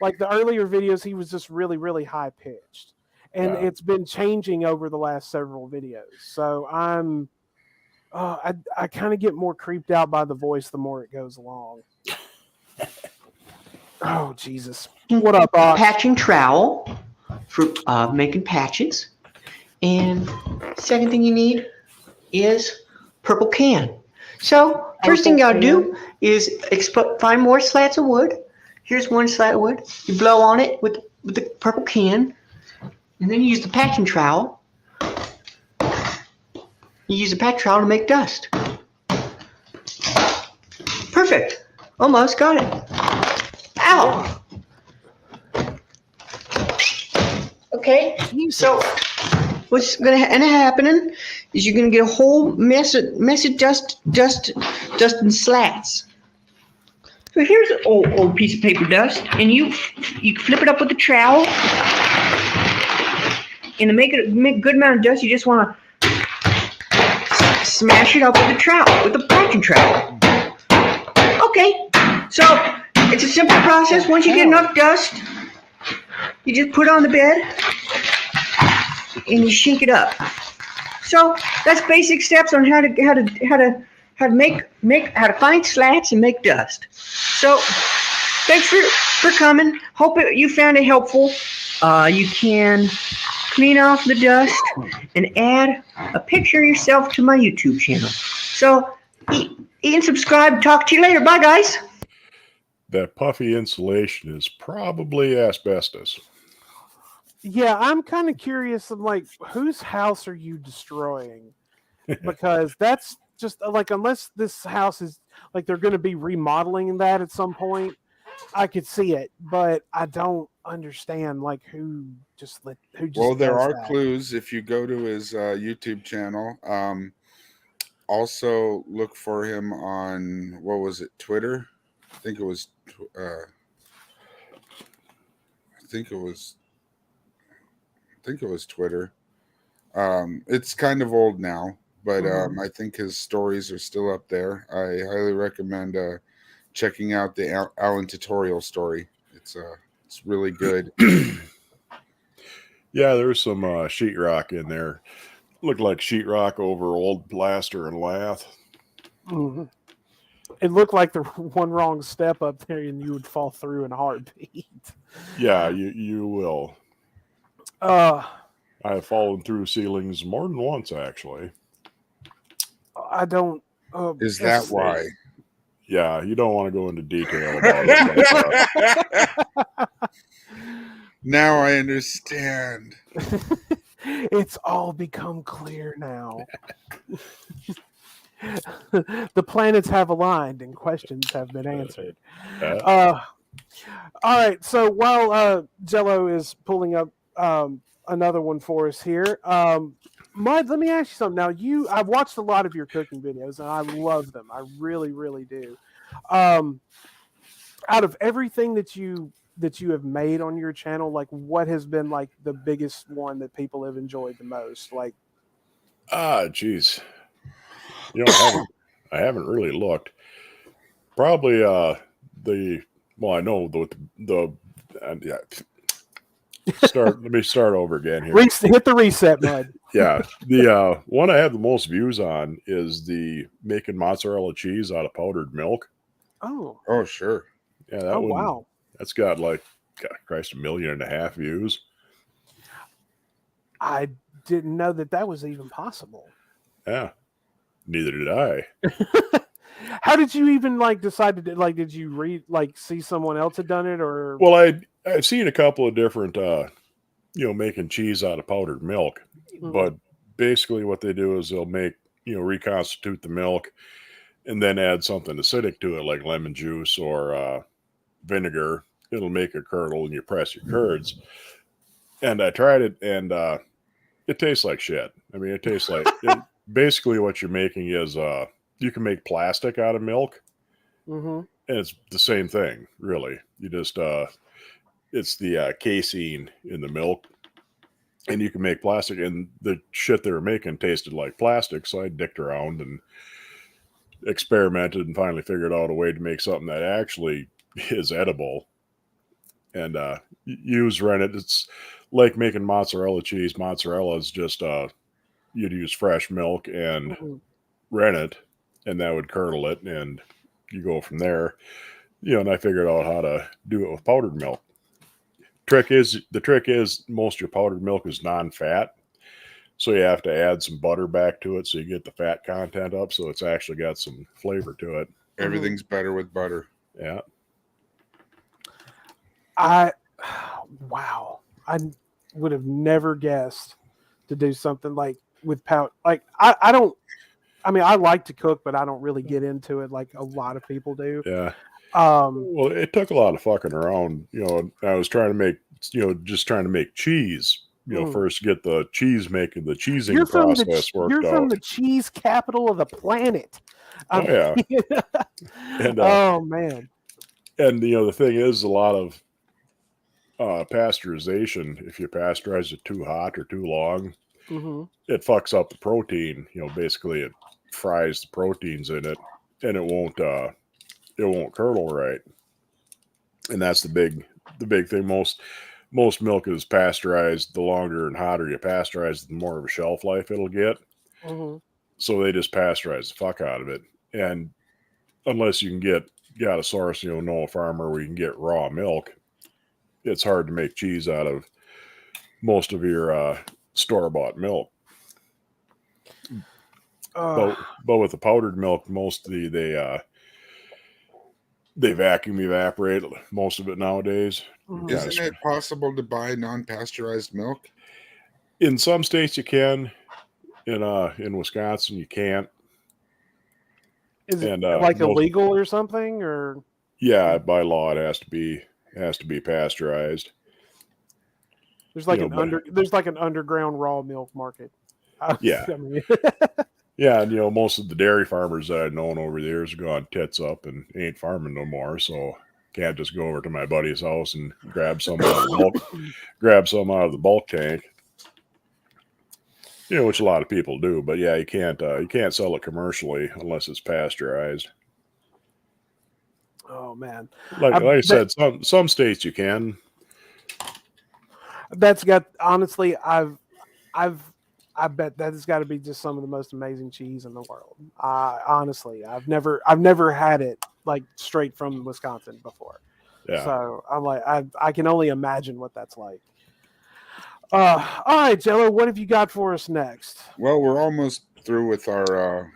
Like the earlier videos, he was just really, really high pitched, and it's been changing over the last several videos. So I kind of get more creeped out by the voice the more it goes along. Oh Jesus! What up, Box? Patching trowel for making patches, and second thing you need is purple can. So first thing you gotta do is find more slats of wood. Here's one slat of wood. You blow on it with the purple can, and then you use the patching trowel. You use the patch trowel to make dust. Perfect. Almost got it. Ow. Okay. So what's gonna end up happening is you're gonna get a whole mess of dust and slats. So here's an old piece of paper dust, and you flip it up with the trowel, and to make a good amount of dust, you just want to smash it up with the trowel, with the patching trowel. Okay, so it's a simple process. Once you get enough dust, you just put it on the bed, and you shake it up. So that's basic steps on how to find slats and make dust. So thanks for coming. Hope you found it helpful. You can clean off the dust and add a picture of yourself to my YouTube channel. So eat and subscribe. Talk to you later. Bye, guys. That puffy insulation is probably asbestos. Yeah, I'm kind of curious. I'm like, whose house are you destroying? Because that's just like, unless this house is like they're going to be remodeling that at some point, I could see it, but I don't understand like who just. Well, there are that. clues if you go to his YouTube channel. Also, look for him on Twitter. I think it was Twitter. It's kind of old now, but I think his stories are still up there. I highly recommend checking out the Alan tutorial story. It's really good. Yeah, there's some sheetrock in there. Looked like sheetrock over old plaster and lath. Mm-hmm. It looked like the one wrong step up there, and you would fall through in a heartbeat. Yeah, you will. I have fallen through ceilings more than once, actually. I don't. Is that why? Yeah, you don't want to go into detail about it. Now I understand. It's all become clear now. The planets have aligned and questions have been answered. All right, so while Jello is pulling up another one for us here, Mud, let me ask you something. Now, I've watched a lot of your cooking videos, and I love them. I really, really do. Out of everything that you have made on your channel, like what has been like the biggest one that people have enjoyed the most? Like, geez, I haven't really looked. Probably I know the let me start over again here. Hit the reset, Mud. Yeah, the one I have the most views on is the making mozzarella cheese out of powdered milk. Oh, sure. Yeah, that one. Wow. That's got like, God Christ, 1.5 million views. I didn't know that was even possible. Yeah, neither did I. How did you even decide to did you see someone else had done it, or? Well, I've seen a couple of different making cheese out of powdered milk, but basically what they do is they'll make reconstitute the milk and then add something acidic to it like lemon juice or vinegar. It'll make a curdle and you press your curds. And I tried it, and it tastes like shit. I mean, it tastes like basically what you're making is you can make plastic out of milk, Mm-hmm. and it's the same thing, really. You just it's the casein in the milk, and you can make plastic. And the shit they were making tasted like plastic, so I dicked around and experimented and finally figured out a way to make something that actually is edible. And use rennet. It's like making mozzarella cheese. Mozzarella is just you'd use fresh milk and rennet, and that would curdle it, and you go from there. And I figured out how to do it with powdered milk. The trick is most of your powdered milk is non-fat, so you have to add some butter back to it so you get the fat content up, so it's actually got some flavor to it. Everything's better with butter. Yeah. Wow, I would have never guessed to do something like with powder. Like I don't. I mean, I like to cook, but I don't really get into it like a lot of people do. Yeah. Well, it took a lot of fucking around. I was trying to make, just trying to make cheese. First get the cheese making, the cheesing process worked out. You're from the cheese capital of the planet. Oh yeah. And, oh man. And the thing is, a lot of pasteurization. If you pasteurize it too hot or too long, it fucks up the protein. Basically it fries the proteins in it, and it won't curdle right. And that's the big thing. Most milk is pasteurized. The longer and hotter you pasteurize, the more of a shelf life it'll get. So they just pasteurize the fuck out of it. And unless you can got a source, know a farmer where you can get raw milk, it's hard to make cheese out of most of your store-bought milk. But with the powdered milk, mostly they vacuum evaporate most of it nowadays. Isn't it possible to buy non-pasteurized milk? In some states you can. In Wisconsin you can't. Is it illegal or something? Or yeah, by law it has to be pasteurized. There's like an underground raw milk market. Yeah. I mean, yeah, and most of the dairy farmers that I've known over the years have gone tits up and ain't farming no more, so can't just go over to my buddy's house and grab some out of the bulk tank. Which a lot of people do, but yeah, you can't sell it commercially unless it's pasteurized. Oh man. Like I said, some states you can. That's got honestly, I bet that has got to be just some of the most amazing cheese in the world. Honestly, I've never had it like straight from Wisconsin before. Yeah. So I'm like, I can only imagine what that's like. All right, Jello, what have you got for us next? Well, we're almost through with our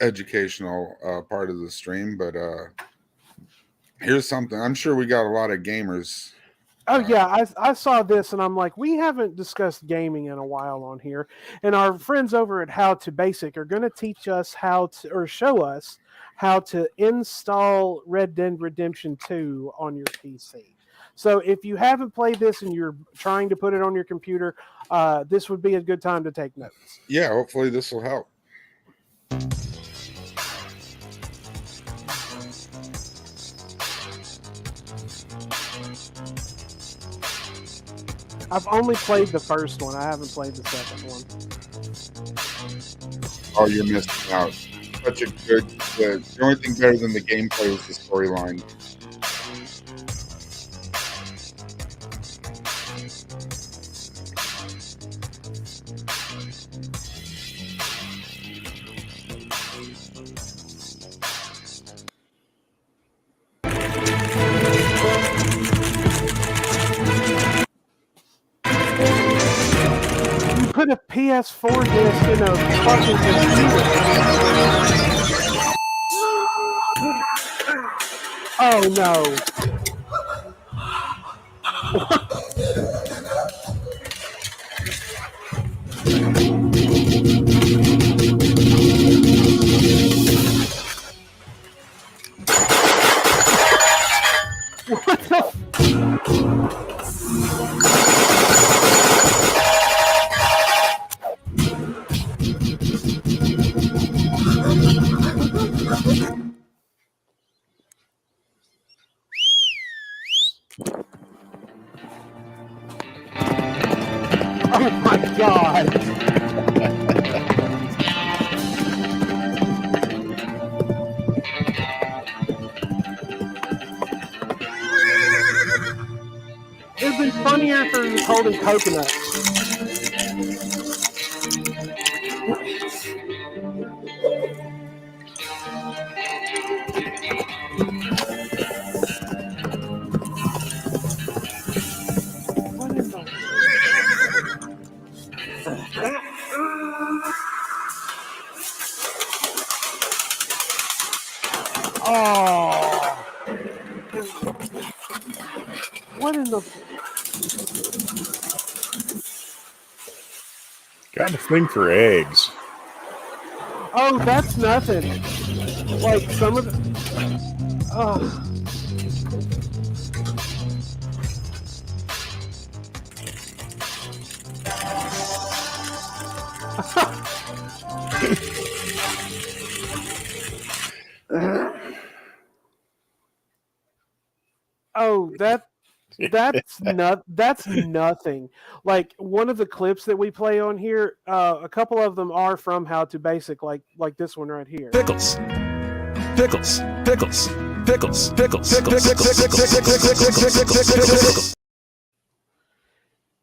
educational part of the stream, but here's something. I'm sure we got a lot of gamers. Oh yeah, I saw this and I'm like, we haven't discussed gaming in a while on here, and our friends over at How to Basic are going to teach us show us how to install Red Dead Redemption 2 on your PC. So if you haven't played this and you're trying to put it on your computer, this would be a good time to take notes. Yeah, hopefully this will help. I've only played the first one. I haven't played the second one. Oh, you're missing out. Such a good... the only thing better than the gameplay was the storyline. Put a PS4 disc in a fucking computer. Oh no. What the? God. It'd be funnier if he was holding coconuts. What is that? Oh. What in the... Got a thing for eggs. Oh, that's nothing. Like some of the... Oh. Oh, that's nothing. Like one of the clips that we play on here, a couple of them are from How to Basic, like this one right here. Pickles. Pickles. Pickles. Pickles. Pickles. Pickles.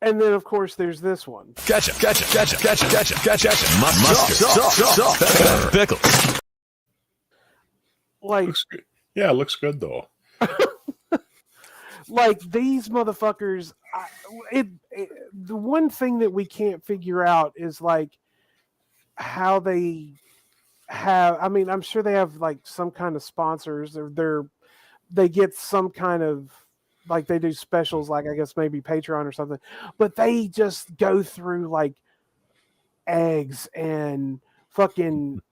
And then of course there's this one. Gotcha. Gotcha. Gotcha. Gotcha. Gotcha. Gotcha. Mustard. Pickles. Like, yeah, it looks good though. Like these motherfuckers, the one thing that we can't figure out is like how they have. I mean, I'm sure they have like some kind of sponsors, or they get some kind of, like they do specials, like I guess maybe Patreon or something. But they just go through like eggs and fucking.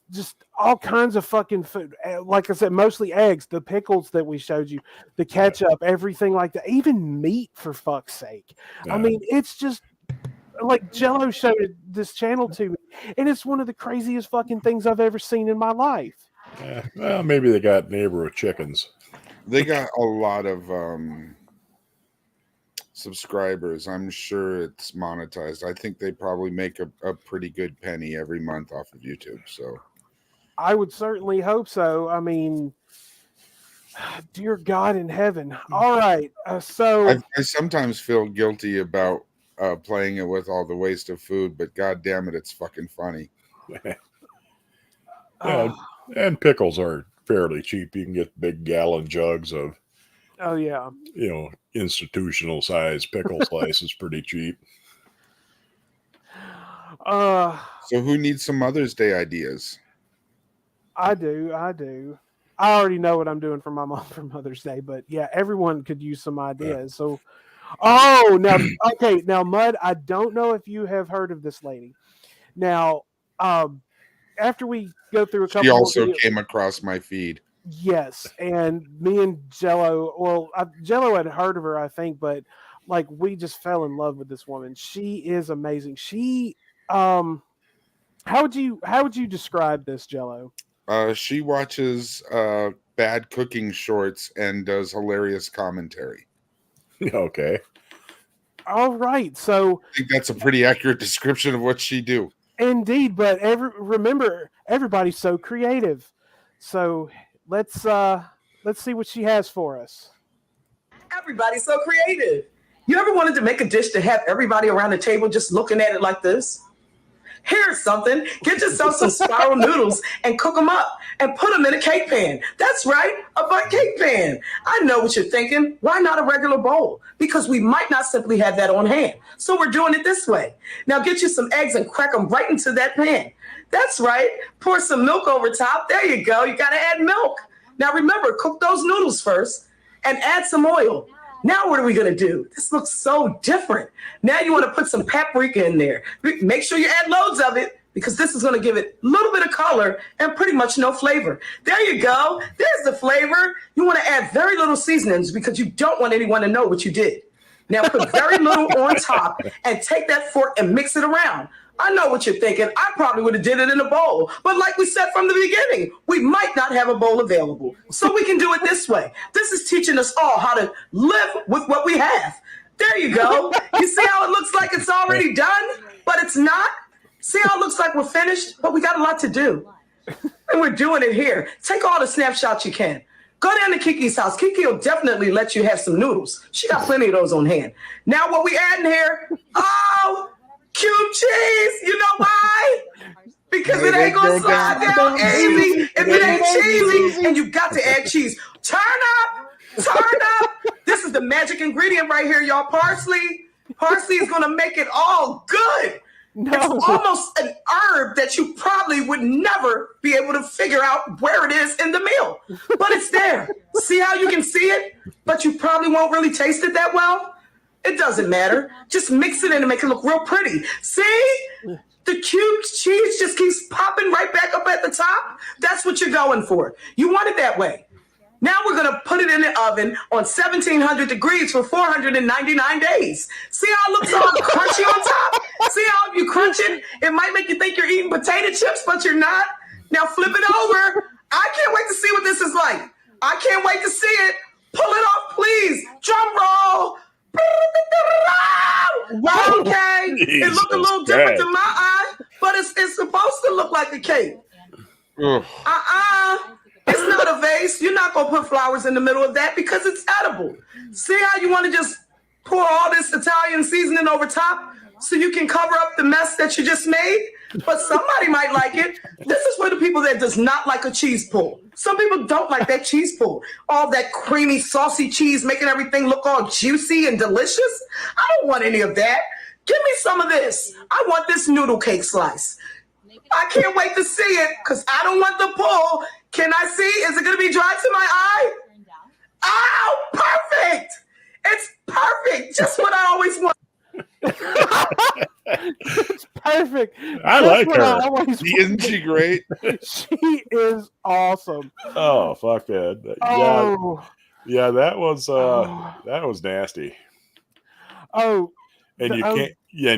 Just all kinds of fucking food. Like I said, mostly eggs, the pickles that we showed you, the ketchup, everything like that. Even meat, for fuck's sake. I mean, it's just like Jello showed this channel to me, and it's one of the craziest fucking things I've ever seen in my life. Yeah, well, maybe they got neighborhood chickens. They got a lot of subscribers. I'm sure it's monetized. I think they probably make a pretty good penny every month off of YouTube. So I would certainly hope so. I mean, dear God in heaven. All right. So I sometimes feel guilty about playing it with all the waste of food, but God damn it, it's fucking funny. Yeah, and pickles are fairly cheap. You can get big gallon jugs of, oh yeah, institutional size pickle slices pretty cheap. So who needs some Mother's Day ideas? I do. I already know what I'm doing for my mom for Mother's Day, but yeah, everyone could use some ideas. So, now Mud, I don't know if you have heard of this lady. Now, after we go through a couple, She also came across my feed. Yes, and me and Jello. Well, Jello had heard of her, I think, but like we just fell in love with this woman. She is amazing. She, how would you describe this, Jello? She watches bad cooking shorts and does hilarious commentary. Okay. All right, so I think that's a pretty accurate description of what she do. Indeed, but remember, everybody's so creative. So let's see what she has for us. Everybody's so creative. You ever wanted to make a dish to have everybody around the table just looking at it like this? Here's something. Get yourself some spiral noodles and cook them up and put them in a cake pan. That's right, a butt cake pan. I know what you're thinking. Why not a regular bowl? Because we might not simply have that on hand. So we're doing it this way. Now get you some eggs and crack them right into that pan. That's right. Pour some milk over top. There you go. You got to add milk. Now remember, cook those noodles first and add some oil. Now what are we going to do? This looks so different. Now you want to put some paprika in there. Make sure you add loads of it because this is going to give it a little bit of color and pretty much no flavor. There you go. There's the flavor. You want to add very little seasonings because you don't want anyone to know what you did. Now put very little on top and take that fork and mix it around. I know what you're thinking. I probably would have did it in a bowl. But like we said from the beginning, we might not have a bowl available. So we can do it this way. This is teaching us all how to live with what we have. There you go. You see how it looks like it's already done, but it's not? See how it looks like we're finished, but we got a lot to do. And we're doing it here. Take all the snapshots you can. Go down to Kiki's house. Kiki will definitely let you have some noodles. She got plenty of those on hand. Now what we adding here? Oh, cube cheese. You know why? Because it ain't gonna slide down easy if it ain't cheesy. And you got to add cheese. Turn up. This is the magic ingredient right here, y'all. Parsley. Parsley is gonna make it all good. No. It's almost an herb that you probably would never be able to figure out where it is in the meal. But it's there. See how you can see it, but you probably won't really taste it that well? It doesn't matter. Just mix it in and make it look real pretty. See? The cubed cheese just keeps popping right back up at the top. That's what you're going for. You want it that way. Now we're going to put it in the oven on 1700 degrees for 499 days. See how it looks all crunchy on top? See how if you crunch it, it might make you think you're eating potato chips, but you're not. Now flip it over. I can't wait to see what this is like. I can't wait to see it. Pull it off, please. Drum roll. Okay. It looked a little different to my eye, but it's supposed to look like a cake. It's not a vase. You're not going to put flowers in the middle of that because it's edible. See how you want to just pour all this Italian seasoning over top so you can cover up the mess that you just made? But somebody might like it. This is for the people that does not like a cheese pull. Some people don't like that cheese pull. All that creamy, saucy cheese making everything look all juicy and delicious. I don't want any of that. Give me some of this. I want this noodle cake slice. I can't wait to see it because I don't want the pull. Can I see? Is it going to be dry to my eye? Oh, perfect. It's perfect. Just what I always want. It's perfect. I like her. Isn't she great? She is awesome. Oh, fuck that. Oh. Yeah, that was nasty. Oh. And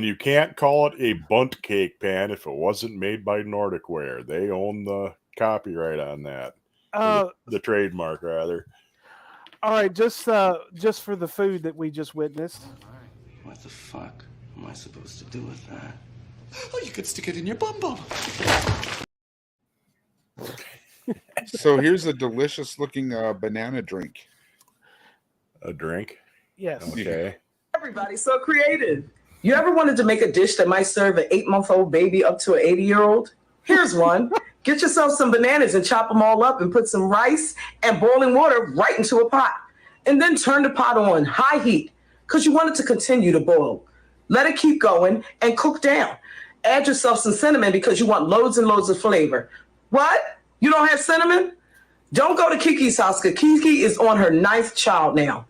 you can't call it a bunt cake pan if it wasn't made by Nordic Ware. They own the copyright on that. The trademark, rather. All right, just for the food that we just witnessed. What the fuck am I supposed to do with that? Oh, you could stick it in your bum bum. So here's a delicious looking banana drink. A drink? Yes. Okay. Everybody's so creative. You ever wanted to make a dish that might serve an 8-month-old baby up to an 80-year-old? Here's one. Get yourself some bananas and chop them all up and put some rice and boiling water right into a pot. And then turn the pot on high heat because you want it to continue to boil. Let it keep going and cook down. Add yourself some cinnamon because you want loads and loads of flavor. What? You don't have cinnamon? Don't go to Kiki's house because Kiki is on her 9th child now.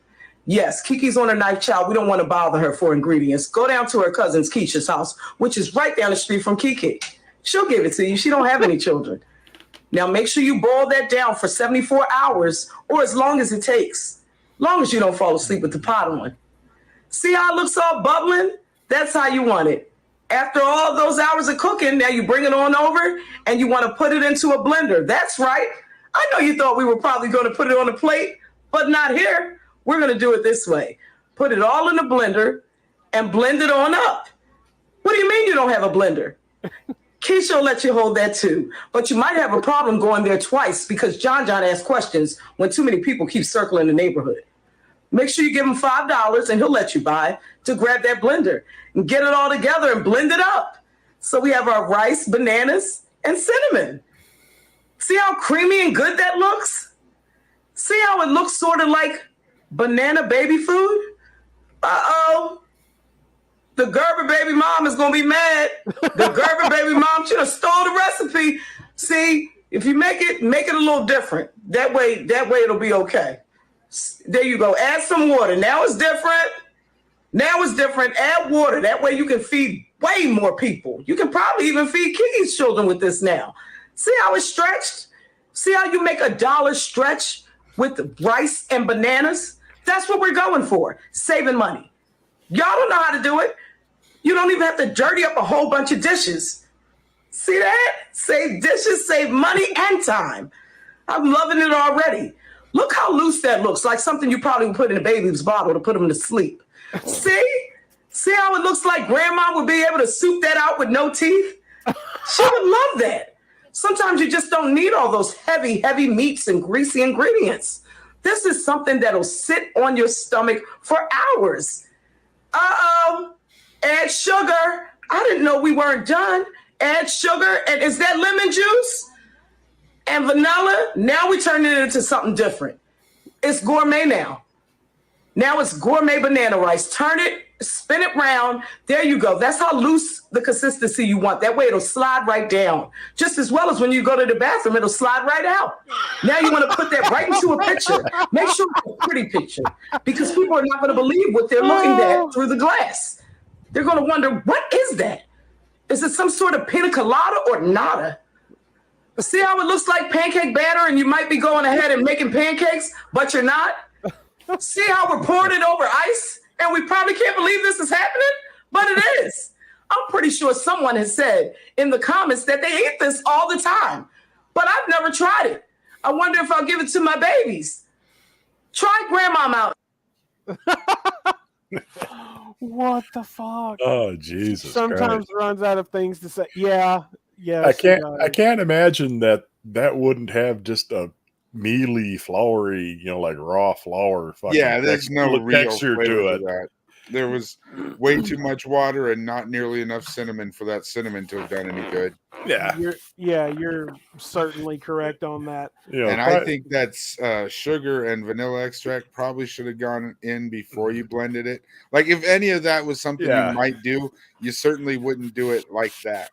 Yes, Kiki's on her 9th child. We don't want to bother her for ingredients. Go down to her cousin's Keisha's house, which is right down the street from Kiki. She'll give it to you. She don't have any children. Now make sure you boil that down for 74 hours or as long as it takes. Long as you don't fall asleep with the pot on. See how it looks all bubbling? That's how you want it. After all those hours of cooking, now you bring it on over and you want to put it into a blender. That's right. I know you thought we were probably going to put it on a plate, but not here. We're going to do it this way. Put it all in a blender and blend it on up. What do you mean you don't have a blender? Keisha will let you hold that too. But you might have a problem going there twice because John asks questions when too many people keep circling the neighborhood. Make sure you give him $5 and he'll let you buy to grab that blender and get it all together and blend it up. So we have our rice, bananas, and cinnamon. See how creamy and good that looks? See how it looks sort of like banana baby food? Uh-oh. The Gerber baby mom is going to be mad. The Gerber baby mom should have stole the recipe. See, if you make it a little different. That way it'll be okay. There you go. Add some water. Now it's different. Add water. That way you can feed way more people. You can probably even feed Kiki's children with this now. See how it's stretched? See how you make $1 stretch with rice and bananas? That's what we're going for. Saving money. Y'all don't know how to do it. You don't even have to dirty up a whole bunch of dishes. See that? Save dishes, save money and time. I'm loving it already. Look how loose that looks, like something you probably would put in a baby's bottle to put them to sleep. See how it looks like grandma would be able to soup that out with no teeth? She would love that. Sometimes you just don't need all those heavy meats and greasy ingredients. This is something that'll sit on your stomach for hours. Uh-oh. Add sugar. I didn't know we weren't done. Add sugar. And is that lemon juice? And vanilla? Now we turn it into something different. It's gourmet now. Now it's gourmet banana rice. Turn it, spin it round. There you go. That's how loose the consistency you want. That way it'll slide right down. Just as well as when you go to the bathroom, it'll slide right out. Now you want to put that right into a picture. Make sure it's a pretty picture because people are not going to believe what they're looking at through the glass. They're going to wonder, what is that? Is it some sort of pina colada or nada? See how it looks like pancake batter and you might be going ahead and making pancakes, but you're not? See how we're pouring it over ice and we probably can't believe this is happening, but it is. I'm pretty sure someone has said in the comments that they eat this all the time, but I've never tried it. I wonder if I'll give it to my babies. Try grandma out. What the fuck? Oh, Jesus Sometimes Christ. runs out of things to say. Yeah. I can't imagine that wouldn't have just a mealy, floury, like raw flour. Yeah, there's no real texture flavor to it. that. There was way too much water and not nearly enough cinnamon for that cinnamon to have done any good. Yeah. You're certainly correct on that. And I think that's sugar and vanilla extract probably should have gone in before you blended it. Like if any of that was something you might do, you certainly wouldn't do it like that.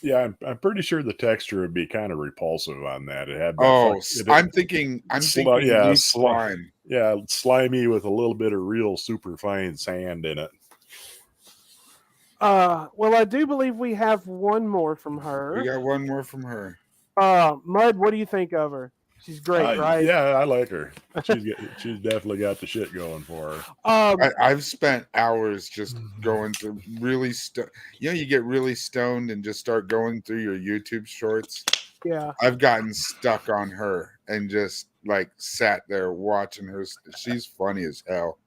Yeah, I'm pretty sure the texture would be kind of repulsive on that. It had I'm thinking slime. Yeah, slimy with a little bit of real super fine sand in it. Well, I do believe we have one more from her. We got one more from her. Mud, what do you think of her? She's great, right? Yeah, I like her. She's definitely got the shit going for her. I've spent hours just going through really you get really stoned and just start going through your YouTube shorts. Yeah. I've gotten stuck on her and just like sat there watching her. She's funny as hell.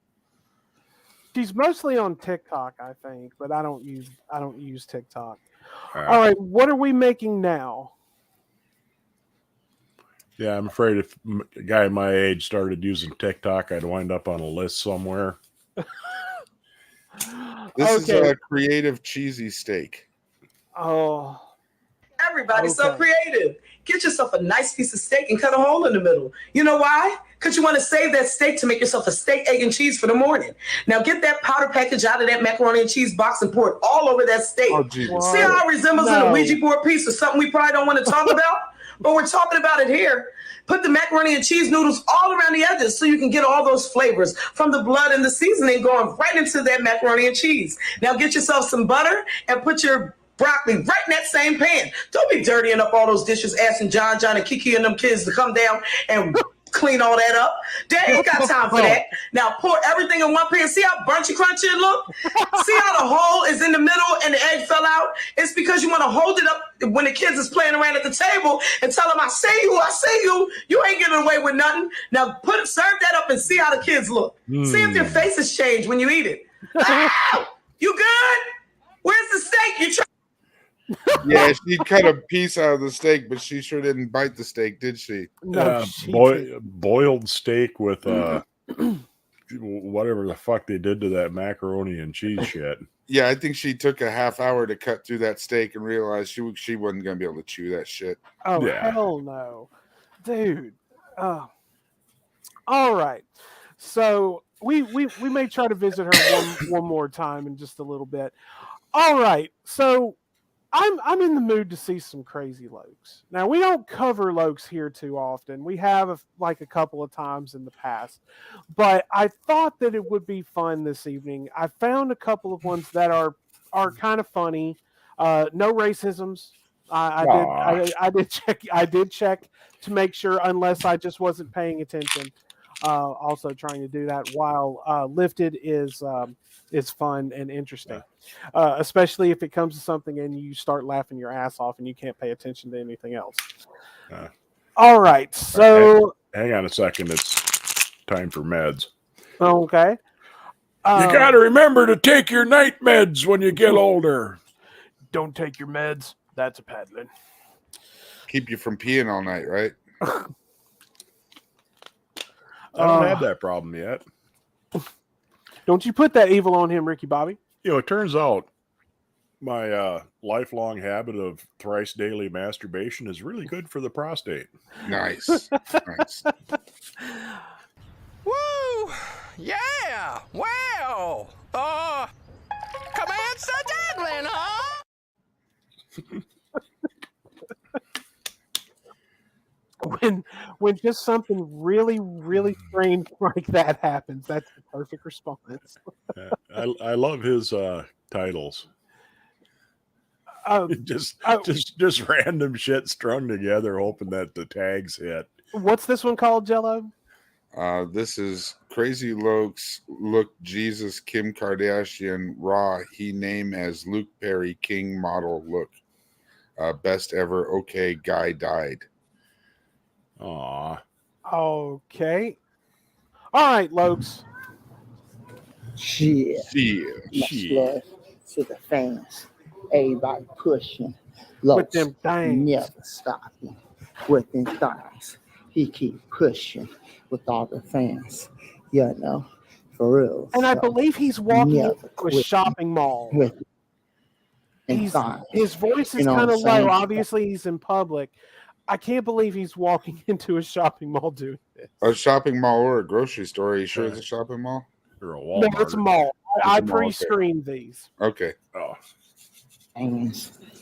She's mostly on TikTok, I think, but I don't use TikTok. All right, what are we making now? Yeah, I'm afraid if a guy my age started using TikTok, I'd wind up on a list somewhere. This is a creative cheesy steak. Oh. Everybody's so creative. Get yourself a nice piece of steak and cut a hole in the middle. You know why? Because you want to save that steak to make yourself a steak, egg, and cheese for the morning. Now get that powder package out of that macaroni and cheese box and pour it all over that steak. See how it resembles a Ouija board piece or something we probably don't want to talk about? But we're talking about it here. Put the macaroni and cheese noodles all around the edges so you can get all those flavors from the blood and the seasoning going right into that macaroni and cheese. Now get yourself some butter and put your broccoli right in that same pan. Don't be dirtying up all those dishes, asking John, and Kiki and them kids to come down and clean all that up. They ain't got time for that. Now pour everything in one pan. See how bunchy crunchy it look? See how the hole is in the middle and the egg fell out? It's because you want to hold it up when the kids is playing around at the table and tell them, I see you. You ain't getting away with nothing. Now serve that up and see how the kids look. See if their faces change when you eat it. Ow! You good? Where's the steak? You try. Yeah, she cut a piece out of the steak, but she sure didn't bite the steak, did she? No, boiled steak with whatever the fuck they did to that macaroni and cheese shit. Yeah, I think she took a half hour to cut through that steak and realized she wasn't going to be able to chew that shit. Oh, hell no. Dude. All right. So we may try to visit her one more time in just a little bit. All right. So I'm in the mood to see some crazy lokes. Now, we don't cover lokes here too often. We have a couple of times in the past. But I thought that it would be fun this evening. I found a couple of ones that are kind of funny. No racisms. I did check to make sure, unless I just wasn't paying attention. Also trying to do that while Lifted is fun and interesting, especially if it comes to something and you start laughing your ass off and you can't pay attention to anything else. All right, so hang on a second. It's time for meds. Okay. You got to remember to take your night meds when you get older. Don't take your meds. That's a paddling. Keep you from peeing all night, right? I don't have that problem yet. Don't you put that evil on him, Ricky Bobby. You know, it turns out my lifelong habit of thrice daily masturbation is really good for the prostate. Nice. Nice. Woo! Yeah! Wow! Commence the dabbling, huh? When just something really, really strange like that happens, that's the perfect response. I love his titles. Just random shit strung together, hoping that the tags hit. What's this one called, Jello? This is Crazy Lokes Look Jesus Kim Kardashian Raw. He name as Luke Perry King model look. Best ever. Okay, guy died. Aw. Okay. All right, Lokes. Shit. Much love to the fans. Everybody pushing. With them things. Never stopping. With them things. He keep pushing with all the fans. You know, for real. And I believe he's walking into a shopping mall. His voice is kind of low. Obviously, he's in public. I can't believe he's walking into a shopping mall doing this. A shopping mall or a grocery store? Are you sure it's a shopping mall? Or a Walmart? No, it's a mall. I pre-screened these. Okay. Oh. And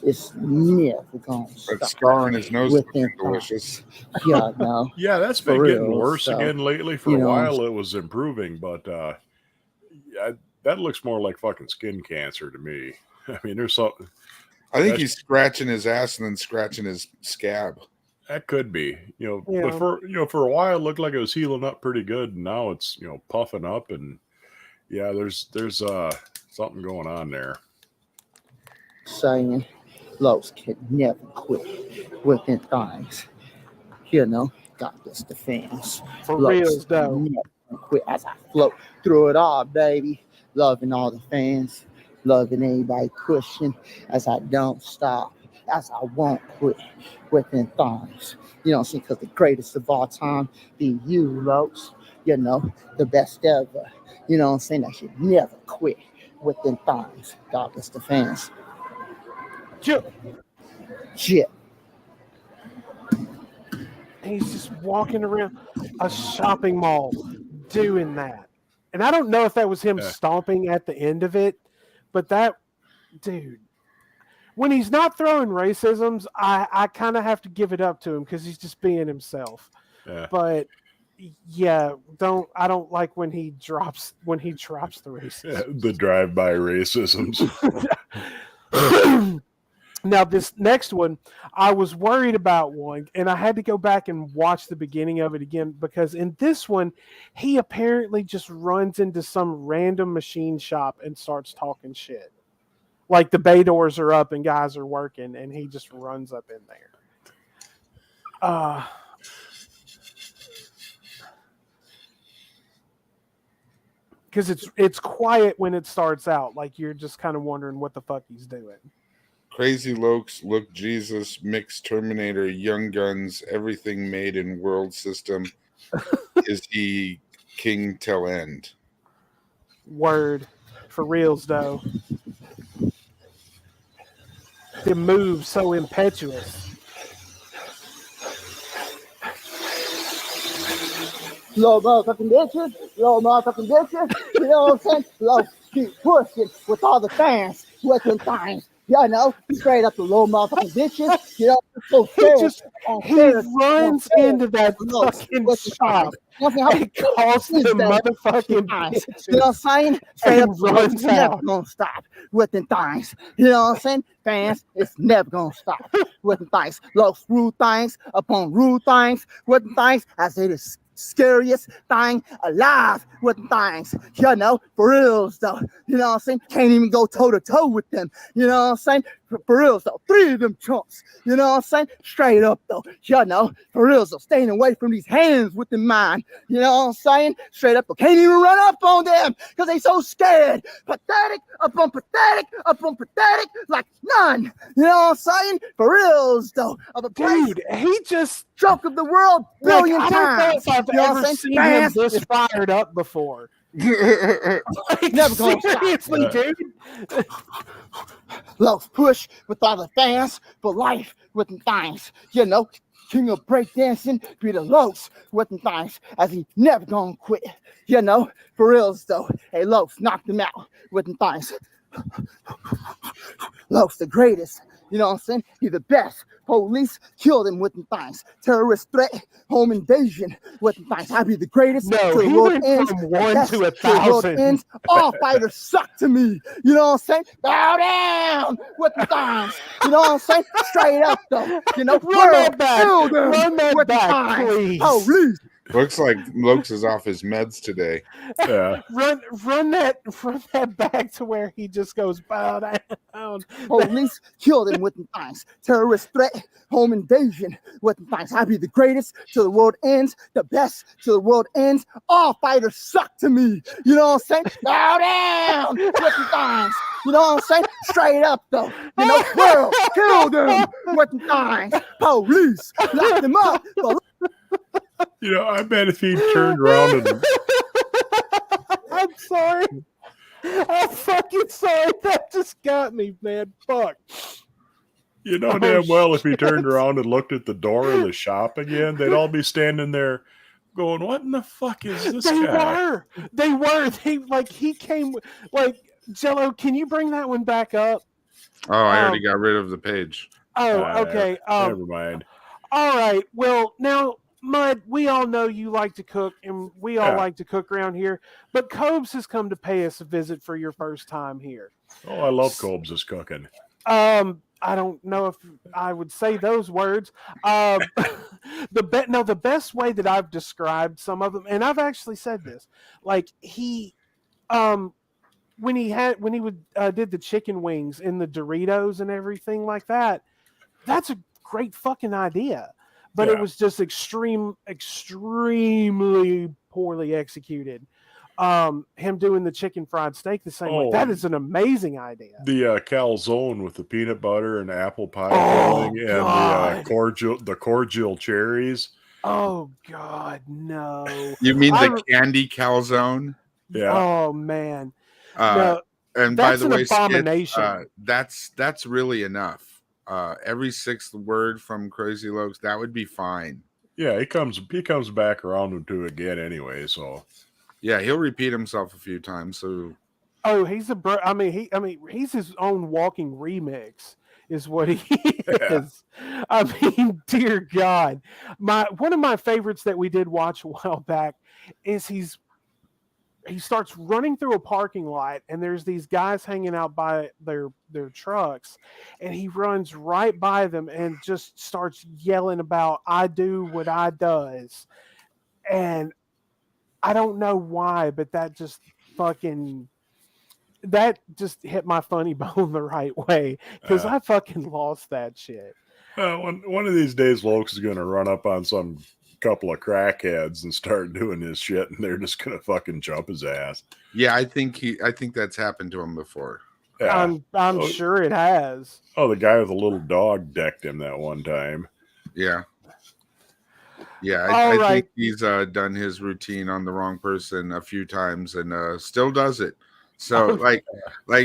it's never going to stop. That scar on his nose is delicious. Yeah, no. Yeah, that's been getting worse again lately. For a while, it was improving, but that looks more like fucking skin cancer to me. I mean, there's something. I think he's scratching his ass and then scratching his scab. That could be, but for a while it looked like it was healing up pretty good, and now it's puffing up, and there's something going on there. Saying Los can never quit with them things. God bless the fans. For real, though. Never quit as I float through it all, baby. Loving all the fans. Loving everybody pushing as I don't stop, as I won't quit with them things. You know what I'm saying? Because the greatest of all time be you, Los. The best ever. You know what I'm saying? That should never quit with them things. God bless the fans. Shit. He's just walking around a shopping mall doing that. And I don't know if that was him stomping at the end of it. But that dude, when he's not throwing racisms, I kind of have to give it up to him because he's just being himself. Yeah. But I don't like when he drops the racism. Yeah, the drive-by racisms. Now this next one, I was worried about one, and I had to go back and watch the beginning of it again because in this one, he apparently just runs into some random machine shop and starts talking shit. Like the bay doors are up and guys are working, and he just runs up in there. Because it's quiet when it starts out, like you're just kind of wondering what the fuck he's doing. Crazy Lokes Look Jesus Mix Terminator Young Guns everything made in world system. Is he king till end? Word. For reals though. The move so impetuous. Low motherfucking bitches. You know what I'm saying? Low keep pushing with all the fans with them things. Straight up the low motherfucking bitches. So he runs into that fucking shop and calls them motherfucking bitches. You know what I'm saying? Straight up runs out. Never gonna stop with them things. You know what I'm saying? Fans, it's never gonna stop with them things. Low rude things upon rude things with them things as it is scariest thing alive with things, you know, for reals though, you know what I'm saying? Can't even go toe to toe with them, you know what I'm saying? For reals though, 3 of them chumps, you know what I'm saying? Straight up though, you know, for reals though, staying away from these hands with the mind, you know what I'm saying? Straight up, can't even run up on them because they so scared. Pathetic upon pathetic upon pathetic, like none, you know what I'm saying? For reals though, of a place. Dude, he just joke of the world billion I don't know times. if I've You know what ever I'm saying? seen him Fast. this fired up before. Like, Never gonna stop. seriously, dude. Love push with all the fans, but life with the things. You know, king of breakdancing, be the Los with the things, as he never gonna quit. You know, for reals though. Hey, Los knocked him out with the things. Los the greatest. You know what I'm saying? He's the best. Police killed him with the things. Terrorist threat, home invasion with the things. I be the greatest. No, till the he world went ends. from The 1 best to till the world 1,000. ends. All fighters suck to me. You know what I'm saying? Bow down with the things. You know what I'm saying? Straight up though. You know, Run that world back. killed him Run that with the back, things. please. Police. Looks like Lokes is off his meds today. Yeah. Run that back to where he just goes bow down. Police killed him with the things. Terrorist threat, home invasion with the things. I be the greatest till the world ends, the best till the world ends. All fighters suck to me. You know what I'm saying? Bow down with the things. You know what I'm saying? Straight up though. You know, world killed him with the things. Police locked him up. You know, I bet if he turned around and I'm sorry. I'm fucking sorry. That just got me, man. Fuck. you know damn well if he turned around and looked at the door of the shop again, they'd all be standing there going, "What in the fuck is this guy?" They were. He came like Jello. Can you bring that one back up? Oh, I already got rid of the page. Oh, okay. Never mind. All right. Well, now, Mud, we all know you like to cook, and we all like to cook around here. But Cobes has come to pay us a visit for your first time here. Oh, I love Cobes' cooking. I don't know if I would say those words. The best way that I've described some of them, and I've actually said this, like when he did the chicken wings in the Doritos and everything like that, that's a great fucking idea. But it was just extremely poorly executed. Him doing the chicken fried steak the same way. That is an amazing idea. The calzone with the peanut butter and apple pie filling and the cordial cherries. Oh God, no! You mean the candy calzone? Yeah. Oh man. No, and by the way, abomination. That's really enough. Every 6th word from Crazy Lokes, that would be fine. Yeah, he comes back around to it again anyway, so yeah, he'll repeat himself a few times. So he's he's his own walking remix is what he is. I mean, dear God. One of my favorites that we did watch a while back is he starts running through a parking lot, and there's these guys hanging out by their trucks, and he runs right by them and just starts yelling about "I do what I does," and I don't know why, but that just hit my funny bone the right way because I fucking lost that shit. One of these days, Lokes is going to run up on some couple of crackheads and start doing this shit, and they're just gonna fucking jump his ass. Yeah, I think that's happened to him before. Yeah. I'm sure it has. Oh, the guy with the little dog decked him that one time. Yeah. Yeah, I think he's done his routine on the wrong person a few times and still does it. So like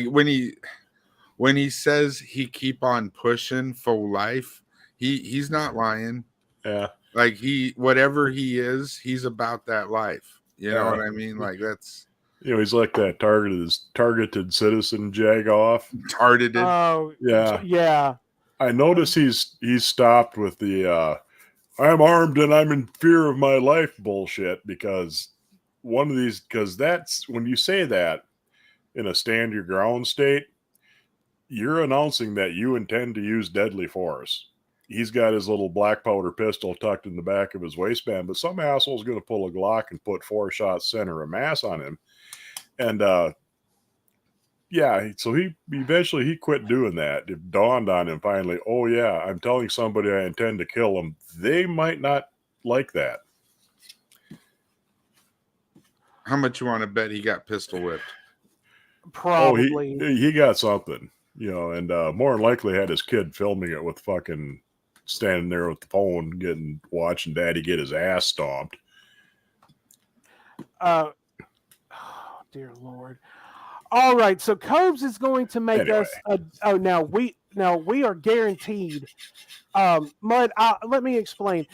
when he says he keep on pushing for life, he's not lying. Yeah. Like whatever he is, he's about that life. You know what I mean? Like that's he's like that targeted citizen jagoff. Targeted. Oh yeah. I notice he's stopped with the I'm armed and I'm in fear of my life bullshit because that's when you say that in a stand your ground state, you're announcing that you intend to use deadly force. he's got his little black powder pistol tucked in the back of his waistband, but some asshole's going to pull a Glock and put 4 shots center of mass on him. And yeah, so he eventually quit doing that. It dawned on him finally, oh yeah, I'm telling somebody I intend to kill them. They might not like that. How much you want to bet he got pistol whipped? Probably. Oh, he got something, you know, and more than likely had his kid filming it with fucking standing there with the phone, watching daddy get his ass stomped. Oh, dear Lord. All right, so Cobes is going to make us. Now we are guaranteed. Mud, let me explain.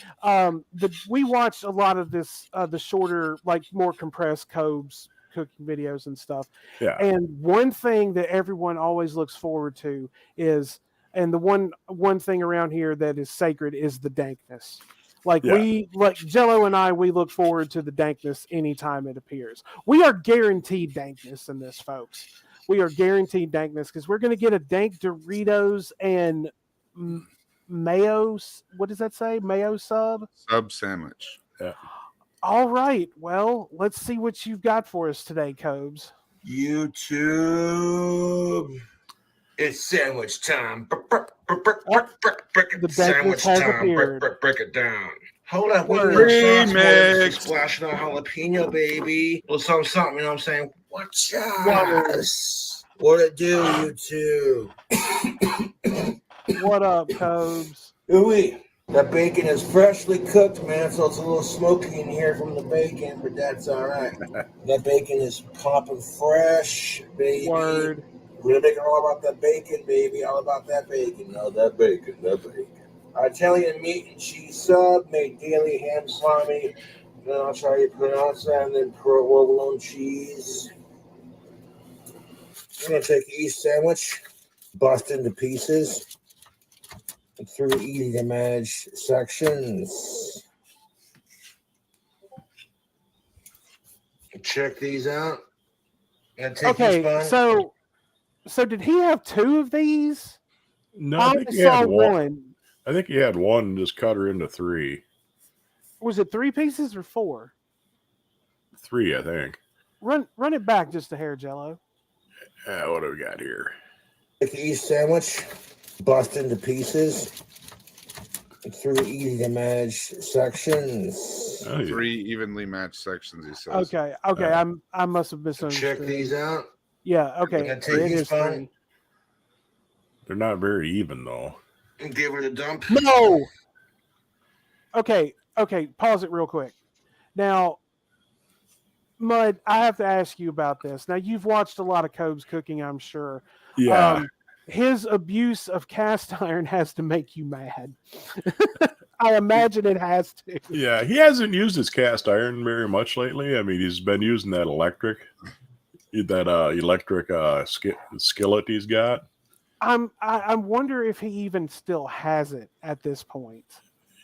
We watched a lot of this, the shorter, like more compressed Cobes cooking videos and stuff. Yeah. And one thing that everyone always looks forward to is, and the one thing around here that is sacred is the dankness. Like Jello and I, we look forward to the dankness anytime it appears. We are guaranteed dankness in this, folks. We are guaranteed dankness because we're going to get a dank Doritos and mayo. What does that say? Mayo sub sandwich. Yeah. All right. Well, let's see what you've got for us today, Cobes. YouTube. It's sandwich time. The Sandwich has time. appeared. Break it down. Hold up. Remix. Splashing on jalapeno, baby. Or something, you know what I'm saying? What's up? What it do, YouTube? What up, Cobes? Ooh, that bacon is freshly cooked, man, so it's a little smoky in here from the bacon, but that's all right. That bacon is popping fresh, baby. Word. We're making all about that bacon, baby. All about that bacon. No, that bacon. Italian meat and cheese sub, made daily, ham salami. Then I'll try to pronounce that, and then provolone cheese. I'm going to take each sandwich, bust into pieces, through easy to manage sections. Check these out. Okay, so did he have 2 of these? No, I think he had one. I think he had one and just cut her into 3. Was it 3 pieces or 4? 3, I think. Run it back just a hair, Jello. What do we got here? Take each sandwich, bust into pieces, through easy to manage sections. 3 evenly matched sections, he says. Okay. I must have misunderstood. Check these out. Yeah, okay. It is 3. They're not very even, though. And give her the dump. No! Okay, pause it real quick. Now, Mud, I have to ask you about this. Now, you've watched a lot of Cobes cooking, I'm sure. Yeah. His abuse of cast iron has to make you mad. I imagine it has to. Yeah, he hasn't used his cast iron very much lately. I mean, he's been using that electric skillet he's got. I wonder if he even still has it at this point.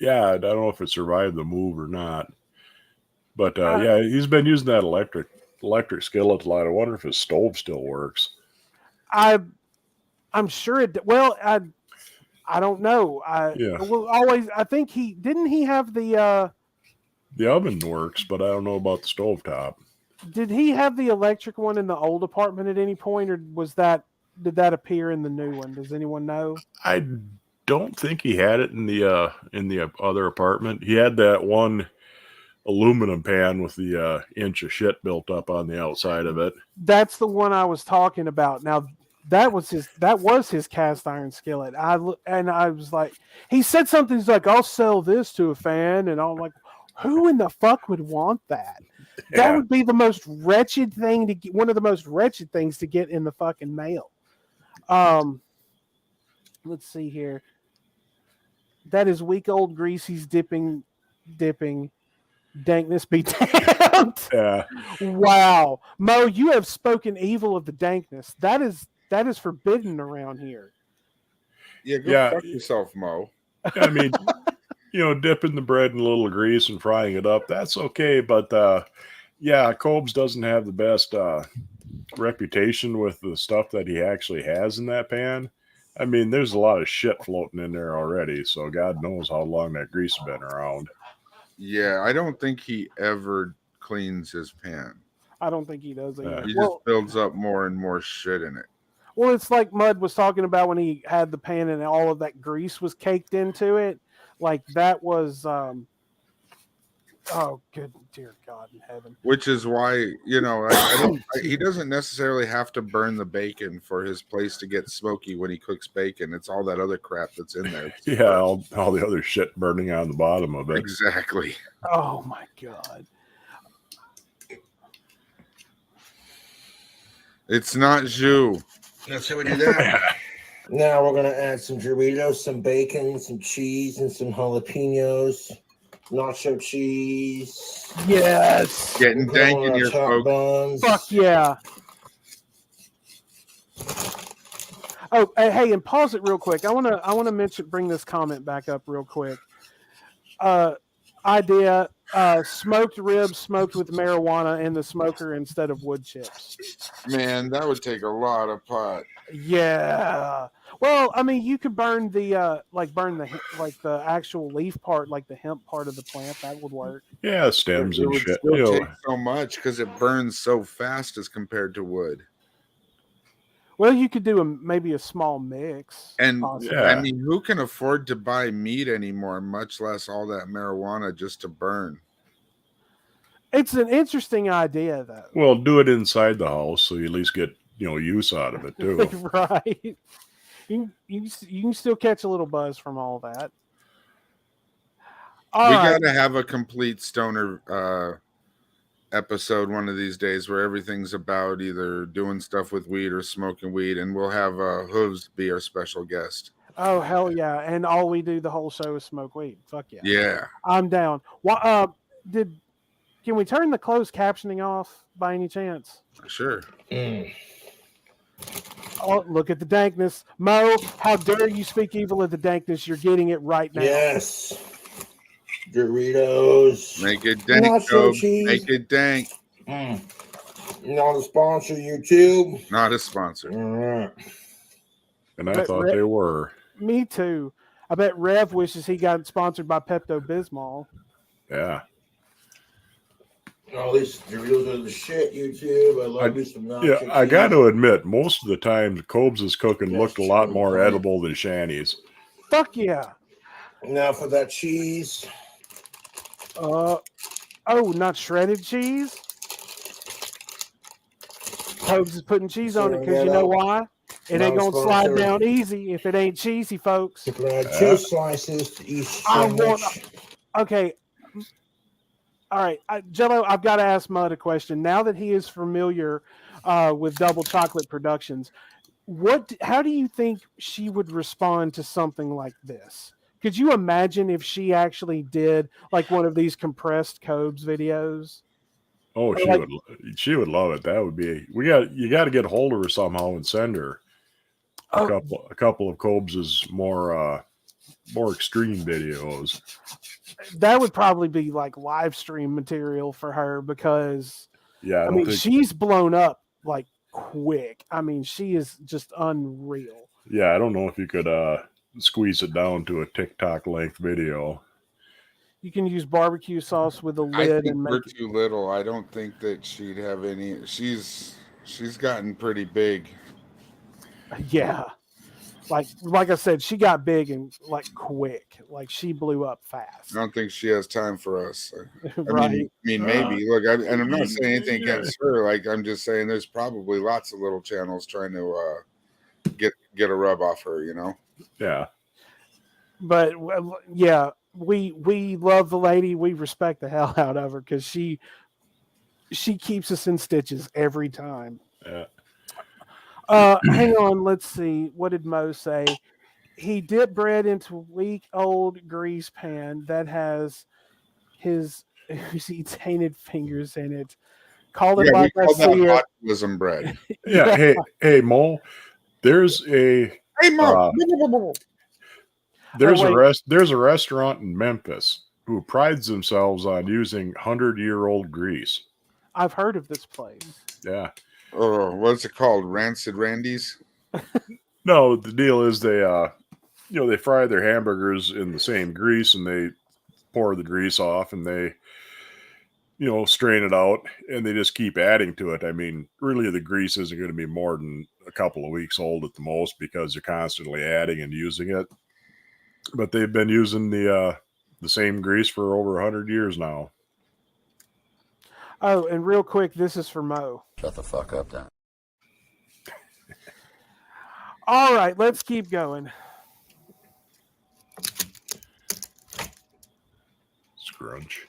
Yeah, I don't know if it survived the move or not. But yeah, he's been using that electric skillet a lot. I wonder if his stove still works. I'm sure it. Well, I don't know. I think he have the oven works, but I don't know about the stovetop. Did he have the electric one in the old apartment at any point, or did that appear in the new one? Does anyone know? I don't think he had it in the other apartment. He had that one aluminum pan with the inch of shit built up on the outside of it. That's the one I was talking about. Now that was his cast iron skillet. I was like, he said something. He's like, I'll sell this to a fan, and I'm like, who in the fuck would want that? Yeah. That would be the most wretched thing to get. One of the most wretched things to get in the fucking mail. Let's see here. That is weak old Greasy's dipping. Dankness be damned. Yeah. Wow. Mo, you have spoken evil of the dankness. That is forbidden around here. Yeah, go fuck yourself, Mo. I mean, dipping the bread in a little grease and frying it up, that's okay. But yeah, Cobes doesn't have the best reputation with the stuff that he actually has in that pan. I mean, there's a lot of shit floating in there already, so God knows how long that grease has been around. Yeah, I don't think he ever cleans his pan. I don't think he does either. He just builds up more and more shit in it. Well, it's like Mud was talking about when he had the pan and all of that grease was caked into it. Like that was, oh, good dear God in heaven. Which is why, he doesn't necessarily have to burn the bacon for his place to get smoky when he cooks bacon. It's all that other crap that's in there. Yeah, all the other shit burning on the bottom of it. Exactly. Oh my God. It's not jus. That's how we do that. Now we're gonna add some Doritos, some bacon, some cheese, and some jalapenos. Nacho cheese. Yes. Getting dank in your buns. Fuck yeah. Oh, hey, and pause it real quick. I wanna bring this comment back up real quick. Idea: smoked ribs smoked with marijuana in the smoker instead of wood chips. Man, that would take a lot of pot. Yeah. Well, I mean, you could burn the the actual leaf part, like the hemp part of the plant. That would work. Yeah, stems It and would shit. still take so much because it burns so fast as compared to wood. Well, you could do maybe a small mix. And possibly. I mean, who can afford to buy meat anymore, much less all that marijuana just to burn? It's an interesting idea, though. Well, do it inside the house so you at least get use out of it too. Right. You can still catch a little buzz from all that. We got to have a complete stoner episode one of these days where everything's about either doing stuff with weed or smoking weed, and we'll have Hooves be our special guest. Oh hell yeah! And all we do the whole show is smoke weed. Fuck yeah! Yeah, I'm down. Can we turn the closed captioning off by any chance? Sure. Oh, look at the dankness, Mo! How dare you speak evil of the dankness? You're getting it right now. Yes. Doritos. Make it dank, Nacho cheese. Make it dank. Not a sponsor, YouTube. Not a sponsor. And I thought they were. Me too. I bet Rev wishes he got sponsored by Pepto-Bismol. Yeah. Oh, these Doritos are the shit, YouTube. I love me some nacho cheese. I got to admit, most of the time, Cobes' cooking looked a lot more edible than Shanny's. Fuck yeah. Now for that cheese. Not shredded cheese? Cobes is putting cheese on it because you know why? It ain't going to slide down easy if it ain't cheesy, folks. You can add 2 slices to each sandwich. Okay. All right. Jello, I've got to ask Mud a question. Now that he is familiar with Double Choclate Productions, how do you think she would respond to something like this? Could you imagine if she actually did like one of these compressed Cobes videos? Oh, she would love it. That would be you got to get a hold of her somehow and send her a couple of Cobes' more extreme videos. That would probably be like live stream material for her because I mean she's blown up like quick. I mean, she is just unreal. Yeah, I don't know if you could squeeze it down to a TikTok length video. You can use barbecue sauce with a lid. I think and we're too little. I don't think that she'd have any. She's gotten pretty big. Yeah, like I said, she got big and like quick. Like she blew up fast. I don't think she has time for us. Right. I mean, maybe. Look, and I'm not saying anything against her. Like I'm just saying, there's probably lots of little channels trying to get a rub off her. Yeah. But yeah, we love the lady. We respect the hell out of her because she keeps us in stitches every time. Yeah. Hang on, let's see. What did Mo say? He dipped bread into a weak old grease pan that has his tainted fingers in it. Call it like I see it. Botulism bread. Yeah. Hey, Mo. There's a There's a restaurant in Memphis who prides themselves on using 100-year-old grease. I've heard of this place. Yeah. Oh, what's it called? Rancid Randy's? No, the deal is they they fry their hamburgers in the same grease, and they pour the grease off, and they strain it out, and they just keep adding to it. I mean, really, the grease isn't going to be more than a couple of weeks old at the most because you're constantly adding and using it. But they've been using the same grease for over 100 years now. Oh, and real quick, this is for Mo. Shut the fuck up, then. All right, let's keep going. Scrunch.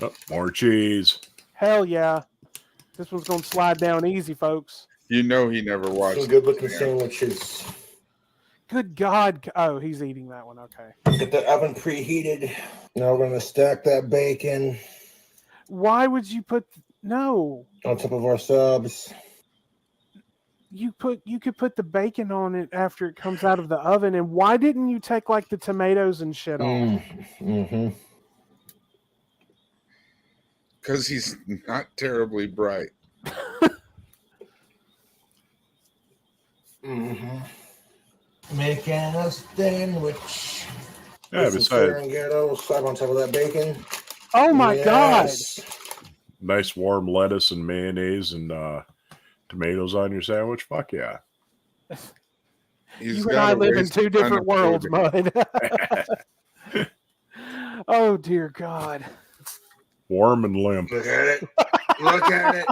Oh, more cheese. Hell yeah. This one's going to slide down easy, folks. You know he never watched. Some good-looking sandwiches. Good God. Oh, he's eating that one. Okay. Get the oven preheated. Now we're going to stack that bacon. Why would you put... No. On top of our subs. You could put the bacon on it after it comes out of the oven. And why didn't you take, like, the tomatoes and shit off? Mm-hmm. Because he's not terribly bright. Making a sandwich. Yeah, besides, slap on top of that bacon. Oh my God! Nice warm lettuce and mayonnaise and tomatoes on your sandwich. Fuck yeah! You and I live in two different worlds, Mud. Oh dear God! Warm and limp. Look at it. Look at it.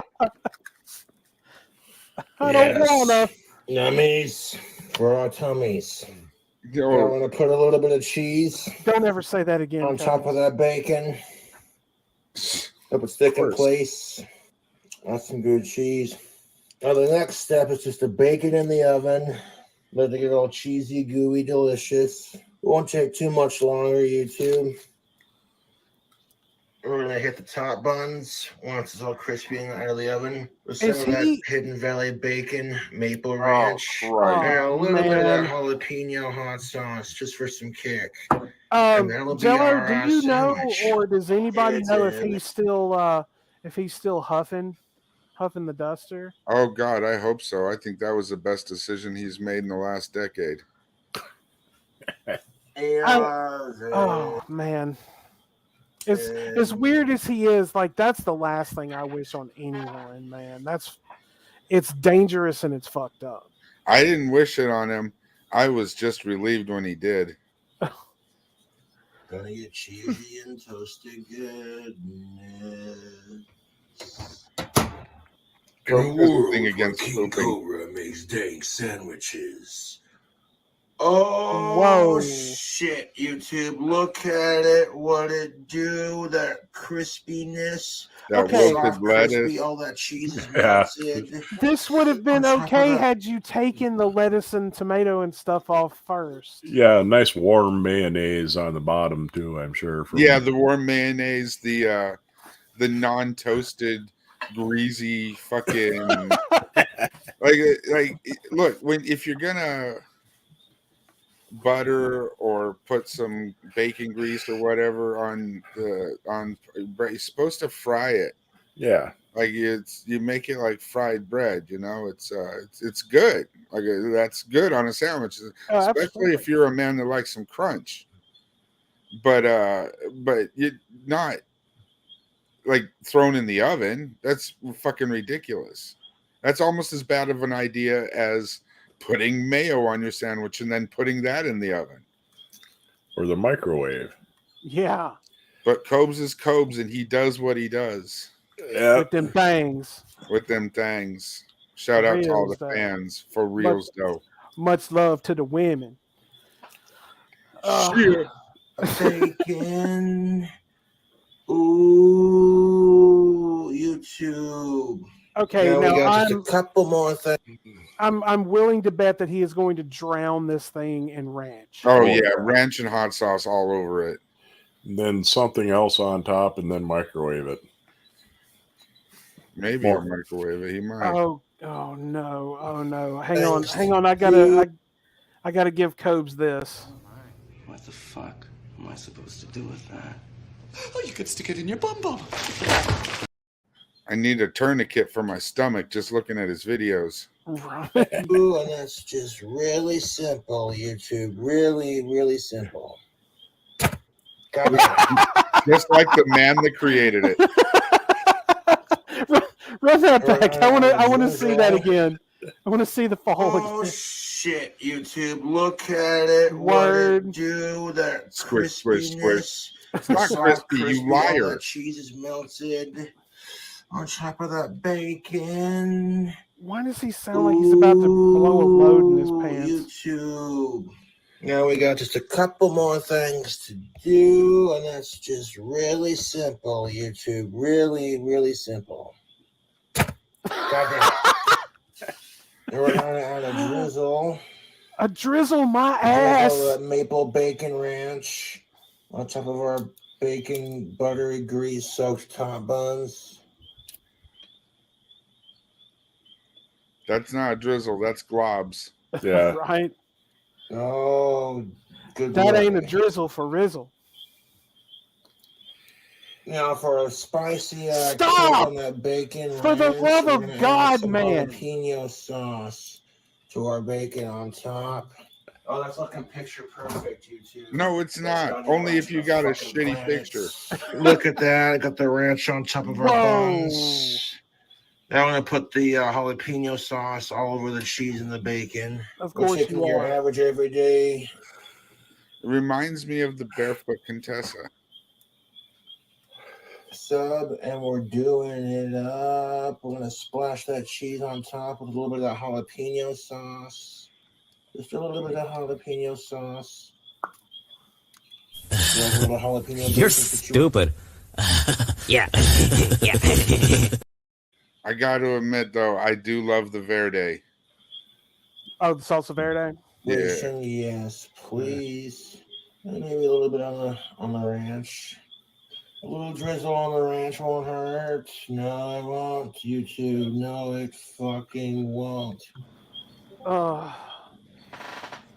I don't wanna. Yummies for our tummies. I'm Yo, going to put a little bit of cheese Don't ever say that again. on Kevin. top of that bacon. Hope it stick in place. That's some good cheese. Now the next step is just to bake it in the oven. Let it get all cheesy, gooey, delicious. It won't take too much longer, YouTube. We're going to hit the top buns once it's all crispy and out of the oven. With some of that Hidden Valley bacon, maple ranch, and a little bit of that jalapeno hot sauce just for some kick. And that'll be Jello, our do you know, sandwich. or does anybody know if It's he's still huffing the duster? oh God, I hope so. I think that was the best decision he's made in the last decade. Oh man. As weird as he is, like that's the last thing I wish on anyone, man. It's dangerous and it's fucked up. I didn't wish it on him. I was just relieved when he did. Gonna get cheesy and toasted goodness. Nothing against King pooping. Cobra makes dank sandwiches. Oh, whoa. Shit, YouTube. Look at it. What it do. That crispiness. That Okay. wilted lettuce. Crispy, all that cheese is Yeah. melted. This would have been On top of okay that- had you taken the lettuce and tomato and stuff off first. Yeah, nice warm mayonnaise on the bottom too. I'm sure. Yeah, the warm mayonnaise, the non-toasted, greasy fucking like. Look, if you're gonna butter or put some bacon grease or whatever on you're supposed to fry it. Yeah, like you make it like fried bread. It's good. Like that's good on a sandwich, especially absolutely. if you're a man that likes some crunch. But you not like thrown in the oven. That's fucking ridiculous. That's almost as bad of an idea as putting mayo on your sandwich and then putting that in the oven or the microwave. Yeah. But Cobes is Cobes, and he does what he does. Yeah, with them things. With them things. Shout out to all Reals, the though. fans for reals, though. Much love to the women. Shit. Bacon. Ooh, YouTube. Okay, now we now got just a couple more things. I'm willing to bet that he is going to drown this thing in ranch. Oh yeah, ranch and hot sauce all over it. And then something else on top, and then microwave it. Maybe he'll microwave it. He might. Oh no. Hang on. I gotta give Cobes this. What the fuck am I supposed to do with that? Oh, you could stick it in your bum bum. I need a tourniquet for my stomach just looking at his videos. Ooh, and that's just really simple, YouTube. Really, really simple. Just like the man that created it. Run that back. I want to see that again. I want to see the fall Oh again. shit, YouTube! Look at it. Word. What it do? That Squish, squish, squish. crispiness. It's not soft crispy, you All liar. that cheese is melted on top of that bacon. Why does he sound like he's about to blow a load in his pants? YouTube. Now we got just a couple more things to do, and that's just really simple, YouTube. Really, really simple. Goddamn. We're gonna add a drizzle. A drizzle my ass. Drizzle maple bacon ranch on top of our bacon buttery grease soaked top buns. That's not a drizzle. That's globs. Yeah. Right. Oh, good. That Lord. ain't a drizzle for Rizzle. Now for a spicy Stop! on that bacon For the ranch, love we're of gonna add God, some man. jalapeno sauce to our bacon on top. Oh, that's looking picture perfect, YouTube. No, it's not. Only if you got a shitty picture. Look at that. I got the ranch on top of our buns. Now I'm going to put the jalapeno sauce all over the cheese and the bacon. Of We're course taking you your are. average every day. It reminds me of the Barefoot Contessa. Sub, and we're doing it up. We're going to splash that cheese on top with a little bit of that jalapeno sauce. Just a little bit of jalapeno sauce. A little jalapeno You're bacon stupid. Yeah. I got to admit, though, I do love the Verde. Oh, the salsa verde. Yeah. Yes, please. And maybe a little bit on the ranch. A little drizzle on the ranch won't hurt. No, it won't. YouTube. No, it fucking won't.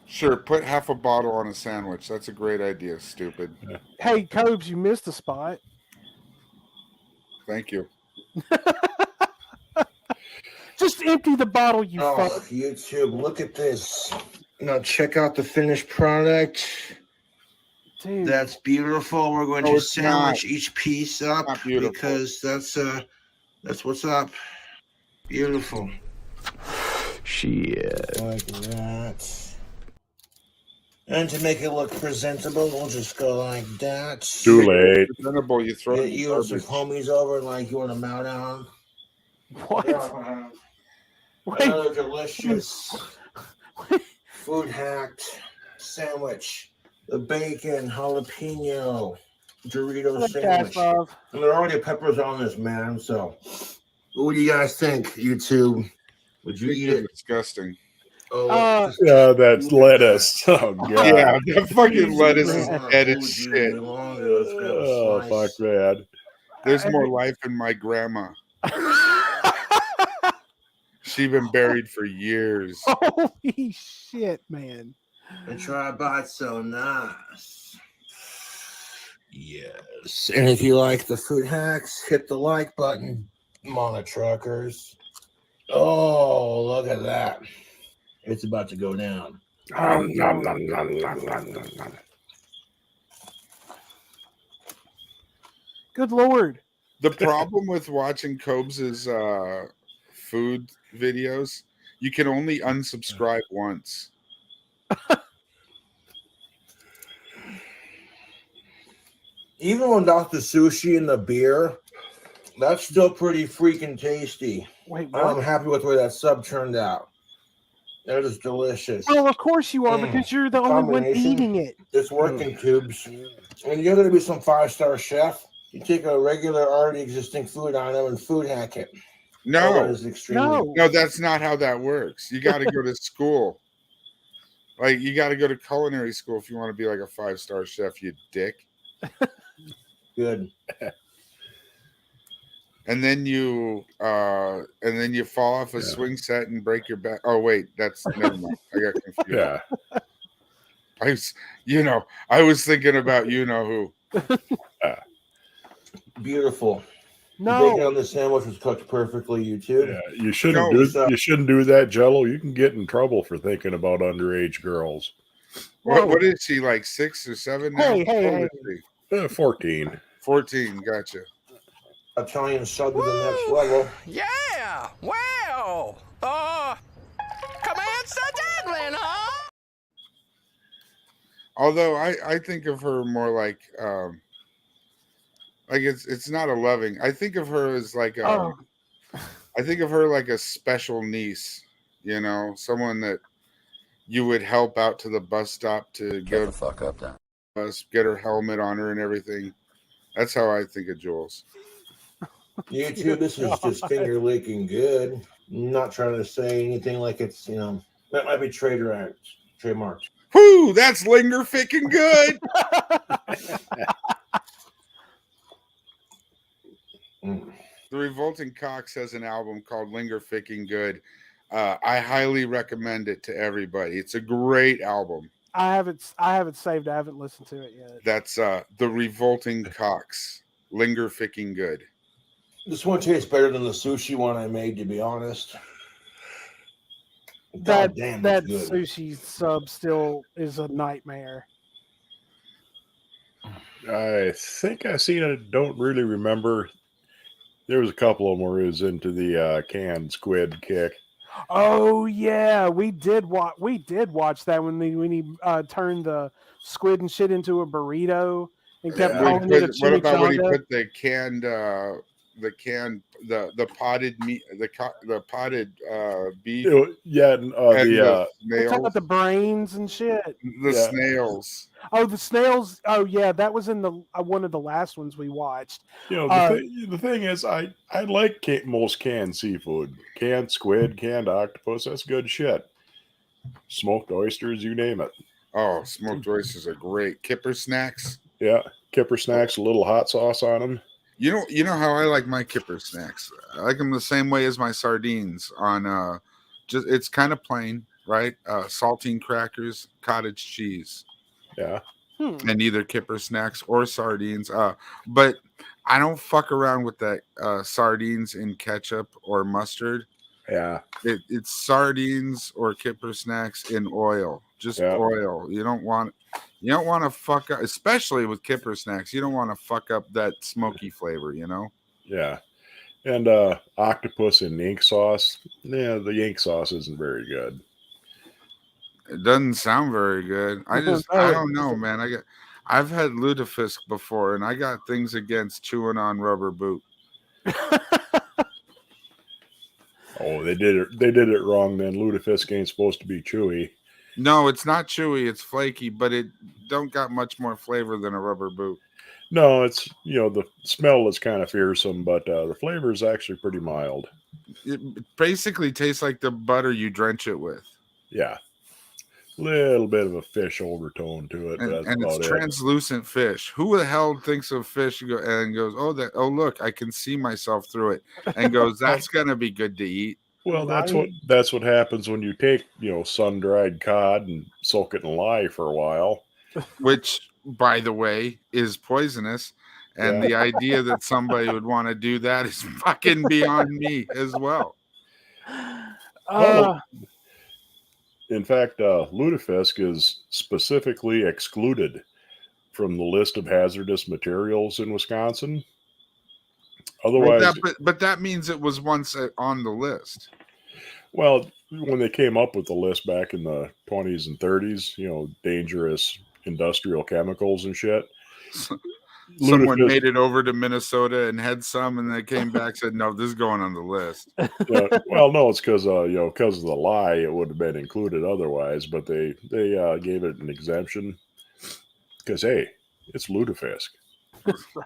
Sure, put half a bottle on a sandwich. That's a great idea, stupid. Hey, Cobes, you missed a spot. Thank you. Just empty the bottle, you fuck. YouTube, look at this. Now check out the finished product. Dude. That's beautiful. We're going No, to it's sandwich not. each piece up Not beautiful. because that's what's up. Beautiful. Shit. Like that. And to make it look presentable, we'll just go like that. Too late. Presentable, you throw it Get in the you and some garbage. homies over like you want to mow down. What? Another delicious food hacked sandwich. The bacon jalapeno Dorito sandwich. And there are already peppers on this, man. So, what do you guys think, YouTube? Would you eat it? Disgusting. Yeah, that's lettuce. Oh god. Yeah, that fucking lettuce is dead as shit. Oh fuck, man. There's more life in my grandma. She's been buried for years. Holy shit, man. And try bite so nice. Yes. And if you like the food hacks, hit the like button, Mono Truckers. Oh, look at that. It's about to go down. Good Lord. The problem with watching Cobes' food videos, you can only unsubscribe once. Even without the sushi and the beer, that's still pretty freaking tasty. Wait, I'm what? happy with the way that sub turned out. That is delicious. Well, of course you are, because you're the only one Combination. eating it. It's working, Tubes. And you're going to be some 5-star chef. You take a regular, already existing food item and food hack it. No, that is extremely. no, that's not how that works. You got to go to school. Like, you got to go to culinary school if you want to be like a 5-star chef, you dick. Good. And then you fall off a swing set and break your back. Oh wait, that's never mind. I got confused. Yeah. I was thinking about who. Beautiful. The bacon on the sandwich was cooked perfectly, YouTube. Yeah, you shouldn't do that, Jello. You can get in trouble for thinking about underage girls. What is she, like 6 or 7 now? Hey. 14. 14, gotcha. Italian sub to the next level. Yeah, well, Commander Dangling, huh? Although I think of her more like it's not a loving. I think of her as like I think of her like a special niece, you know, someone that you would help out to the bus stop to Get the fuck up, then. bus, get her helmet on her and everything. That's how I think of Jules. YouTube, this is just finger licking good. I'm not trying to say anything like it's, you know, that might be trademarks. Whoo, that's linger ficking good. The Revolting Cox has an album called Linger Ficking Good. I highly recommend it to everybody. It's a great album. I have it saved. I haven't listened to it yet. That's The Revolting Cox. Linger Ficking Good. This one tastes better than the sushi one I made, to be honest. That damn, that it's good. sushi sub still is a nightmare. I think I seen it. Don't really remember. There was a couple of them where it was into the canned squid kick. Oh yeah, we did watch that when he turned the squid and shit into a burrito and kept calling it a chimichanga. What about when he put the potted meat, the potted beef? Yeah, the talking about the brains and shit. The snails. Oh, the snails. Oh yeah, that was in the one of the last ones we watched. You know, the thing is, I like most canned seafood, canned squid, canned octopus. That's good shit. Smoked oysters, you name it. Oh, smoked oysters are great. Kipper snacks. Yeah, kipper snacks, a little hot sauce on them. You know how I like my kipper snacks. I like them the same way as my sardines. On it's kind of plain, right? Saltine crackers, cottage cheese. Yeah. And either kipper snacks or sardines. But I don't fuck around with that sardines in ketchup or mustard. Yeah. It's sardines or kipper snacks in oil. Just oil. You don't want to fuck up, especially with kipper snacks. You don't want to fuck up that smoky flavor, you know? Yeah. And octopus in ink sauce. Yeah, the ink sauce isn't very good. It doesn't sound very good. I don't know, man. I've had lutefisk before, and I got things against chewing on rubber boot. Oh, they did it wrong then. Lutefisk ain't supposed to be chewy. No, it's not chewy. It's flaky, but it don't got much more flavor than a rubber boot. No, it's, the smell is kind of fearsome, but the flavor is actually pretty mild. It basically tastes like the butter you drench it with. Yeah. Little bit of a fish overtone to it. And it's translucent fish. Who the hell thinks of fish and goes, oh look, I can see myself through it, and goes, that's gonna be good to eat. Well, that's what happens when you take sun-dried cod and soak it in lye for a while, which, by the way, is poisonous. And the idea that somebody would want to do that is fucking beyond me as well. In fact, lutefisk is specifically excluded from the list of hazardous materials in Wisconsin. Otherwise, but that means it was once on the list. Well, when they came up with the list back in the 20s and 30s, dangerous industrial chemicals and shit. Someone made it over to Minnesota and had some, and they came back and said, "No, this is going on the list." Well, no, it's because because of the lye, it would have been included otherwise, but they gave it an exemption because hey, it's lutefisk.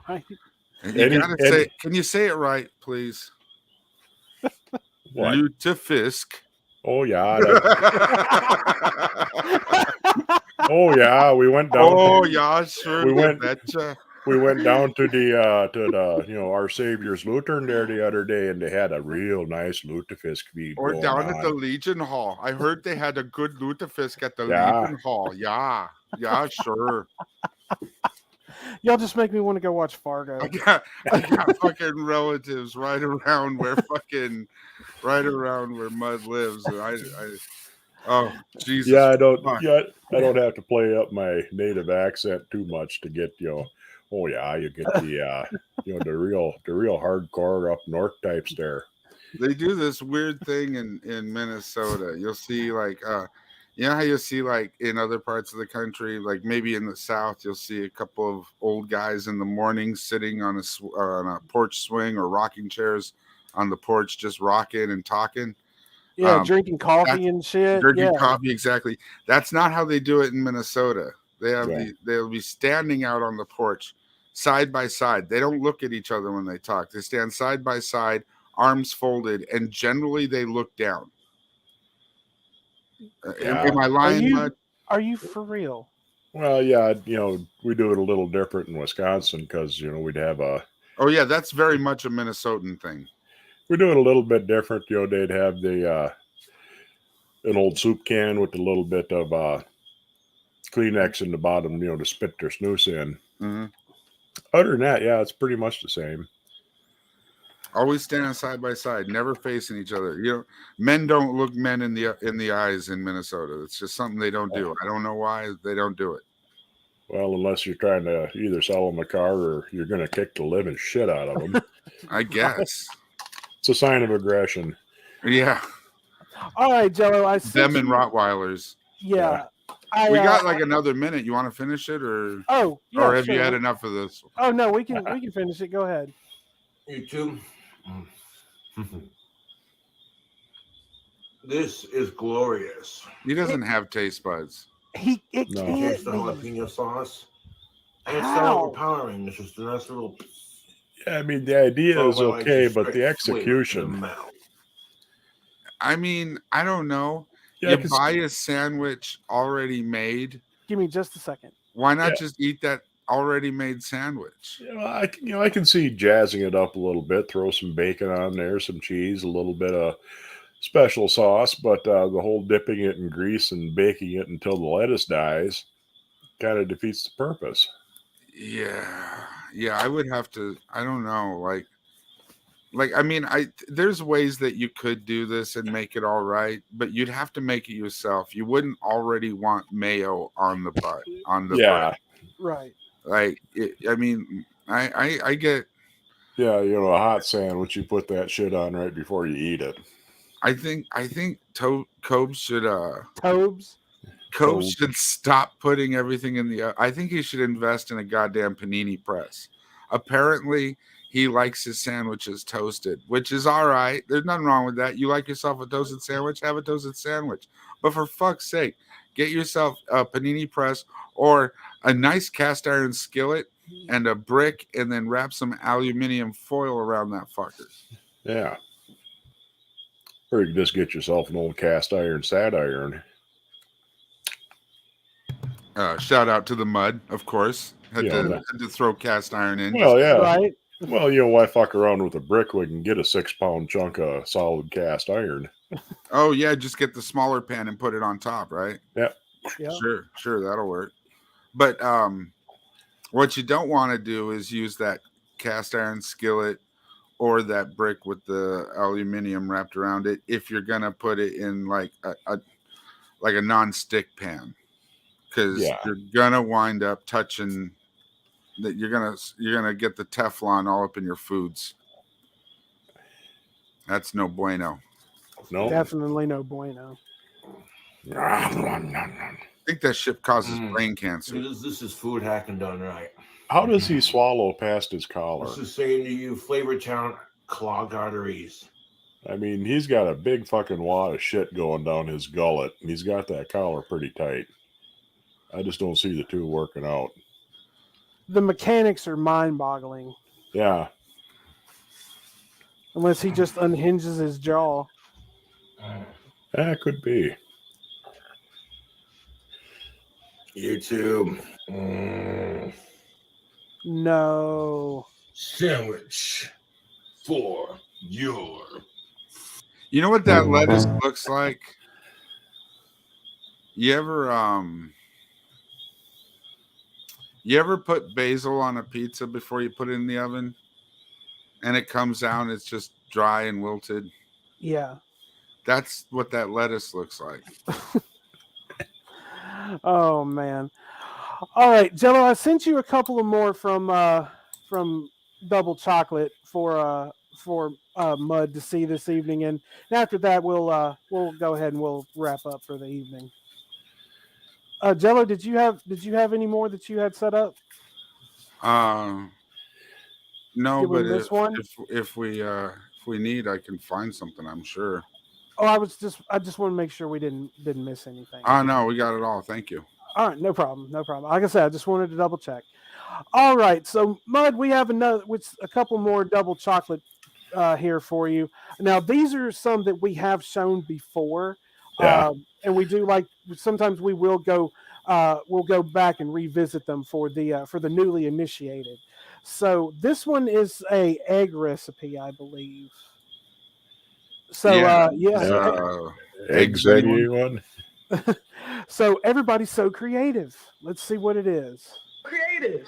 Right. Can you say it right, please? What? Lutefisk. Oh yeah. Oh yeah, we went down. Oh yeah, sure. We went down to the Our Savior's Lutheran there the other day, and they had a real nice lutefisk feed. Or down at the Legion Hall. I heard they had a good lutefisk at the Legion Hall. Yeah, sure. Y'all just make me want to go watch Fargo. I got fucking relatives right around where Mud lives. And oh Jesus. Yeah, I don't. Fuck. Yeah, I don't have to play up my native accent too much to get Oh yeah, you get the the real hardcore up north types there. They do this weird thing in Minnesota. You'll see like you know how you'll see like in other parts of the country, like maybe in the South, you'll see a couple of old guys in the morning sitting on a porch swing or rocking chairs on the porch, just rocking and talking. Yeah, drinking coffee and shit. Drinking coffee, exactly. That's not how they do it in Minnesota. They'll be standing out on the porch, side by side. They don't look at each other when they talk. They stand side by side, arms folded, and generally they look down. Am I lying, Mud? Are you for real? Well, yeah, we do it a little different in Wisconsin because we'd have a. Oh yeah, that's very much a Minnesotan thing. We do it a little bit different. They'd have an old soup can with a little bit of Kleenex in the bottom, to spit their snooze in. Mm-hmm. Other than that, yeah, it's pretty much the same. Always standing side by side, never facing each other. Men don't look men in the eyes in Minnesota. It's just something they don't do. I don't know why they don't do it. Well, unless you're trying to either sell them a car or you're going to kick the living shit out of them. I guess. It's a sign of aggression. Yeah. All right, Jello. Them and Rottweilers. Yeah. We got like another minute. You want to finish it, or or have you had enough of this? Oh no, we can finish it. Go ahead. YouTube. This is glorious. He doesn't have taste buds. It can't taste the jalapeno sauce. And it's not overpowering. It's just a nice little. Yeah, I mean the idea is okay, but the execution. I mean, I don't know. Yeah, you buy a sandwich already made. Give me just a second. Why not just eat that already made sandwich? I can see jazzing it up a little bit. Throw some bacon on there, some cheese, a little bit of special sauce, but the whole dipping it in grease and baking it until the lettuce dies kind of defeats the purpose. Yeah, I would have to. I don't know, I mean, there's ways that you could do this and make it all right, but you'd have to make it yourself. You wouldn't already want mayo on the bread. Right. I mean, I get. Yeah, a hot sandwich, you put that shit on right before you eat it. I think Cobes should Cobes should stop putting everything in the. I think he should invest in a goddamn panini press. Apparently, he likes his sandwiches toasted, which is all right. There's nothing wrong with that. You like yourself a toasted sandwich? Have a toasted sandwich. But for fuck's sake, get yourself a panini press or a nice cast iron skillet and a brick, and then wrap some aluminum foil around that fucker. Yeah. Or you can just get yourself an old cast iron sad iron. Shout out to the Mud, of course. Had to throw cast iron in. Well, yeah. Right. Well, why fuck around with a brick? We can get a 6-pound chunk of solid cast iron. Oh, yeah. Just get the smaller pan and put it on top, right? Yeah. Sure. That'll work. But what you don't want to do is use that cast iron skillet or that brick with the aluminum wrapped around it if you're going to put it in like a non-stick pan. Because you're going to wind up touching... that you're gonna get the Teflon all up in your foods. That's no bueno. No, definitely no bueno. I think that shit causes brain cancer. This is food hacking done right. How does he swallow past his collar? This is saying to you, Flavor Town, clogged arteries. I mean, he's got a big fucking wad of shit going down his gullet, and he's got that collar pretty tight. I just don't see the two working out. The mechanics are mind-boggling. Yeah. Unless he just unhinges his jaw. That could be. YouTube. No. Sandwich for your... You know what that lettuce looks like? You ever put basil on a pizza before you put it in the oven? And it comes out, it's just dry and wilted. Yeah. That's what that lettuce looks like. Oh man. All right, Jello, I sent you a couple of more from Double Chocolate for Mud to see this evening, and after that we'll go ahead and we'll wrap up for the evening. Jello, did you have any more that you had set up? No, Did we but miss one? if we need, I can find something, I'm sure. Oh, I just want to make sure we didn't miss anything. Oh no, we got it all. Thank you. All right, no problem. Like I said, I just wanted to double check. All right, so Mud, we have a couple more Double Chocolate here for you. Now, these are some that we have shown before, and we do sometimes we will go back and revisit them for the newly initiated. So this one is a egg recipe, I believe. So eggs anyone? So everybody's so creative. Let's see what it is. Creative.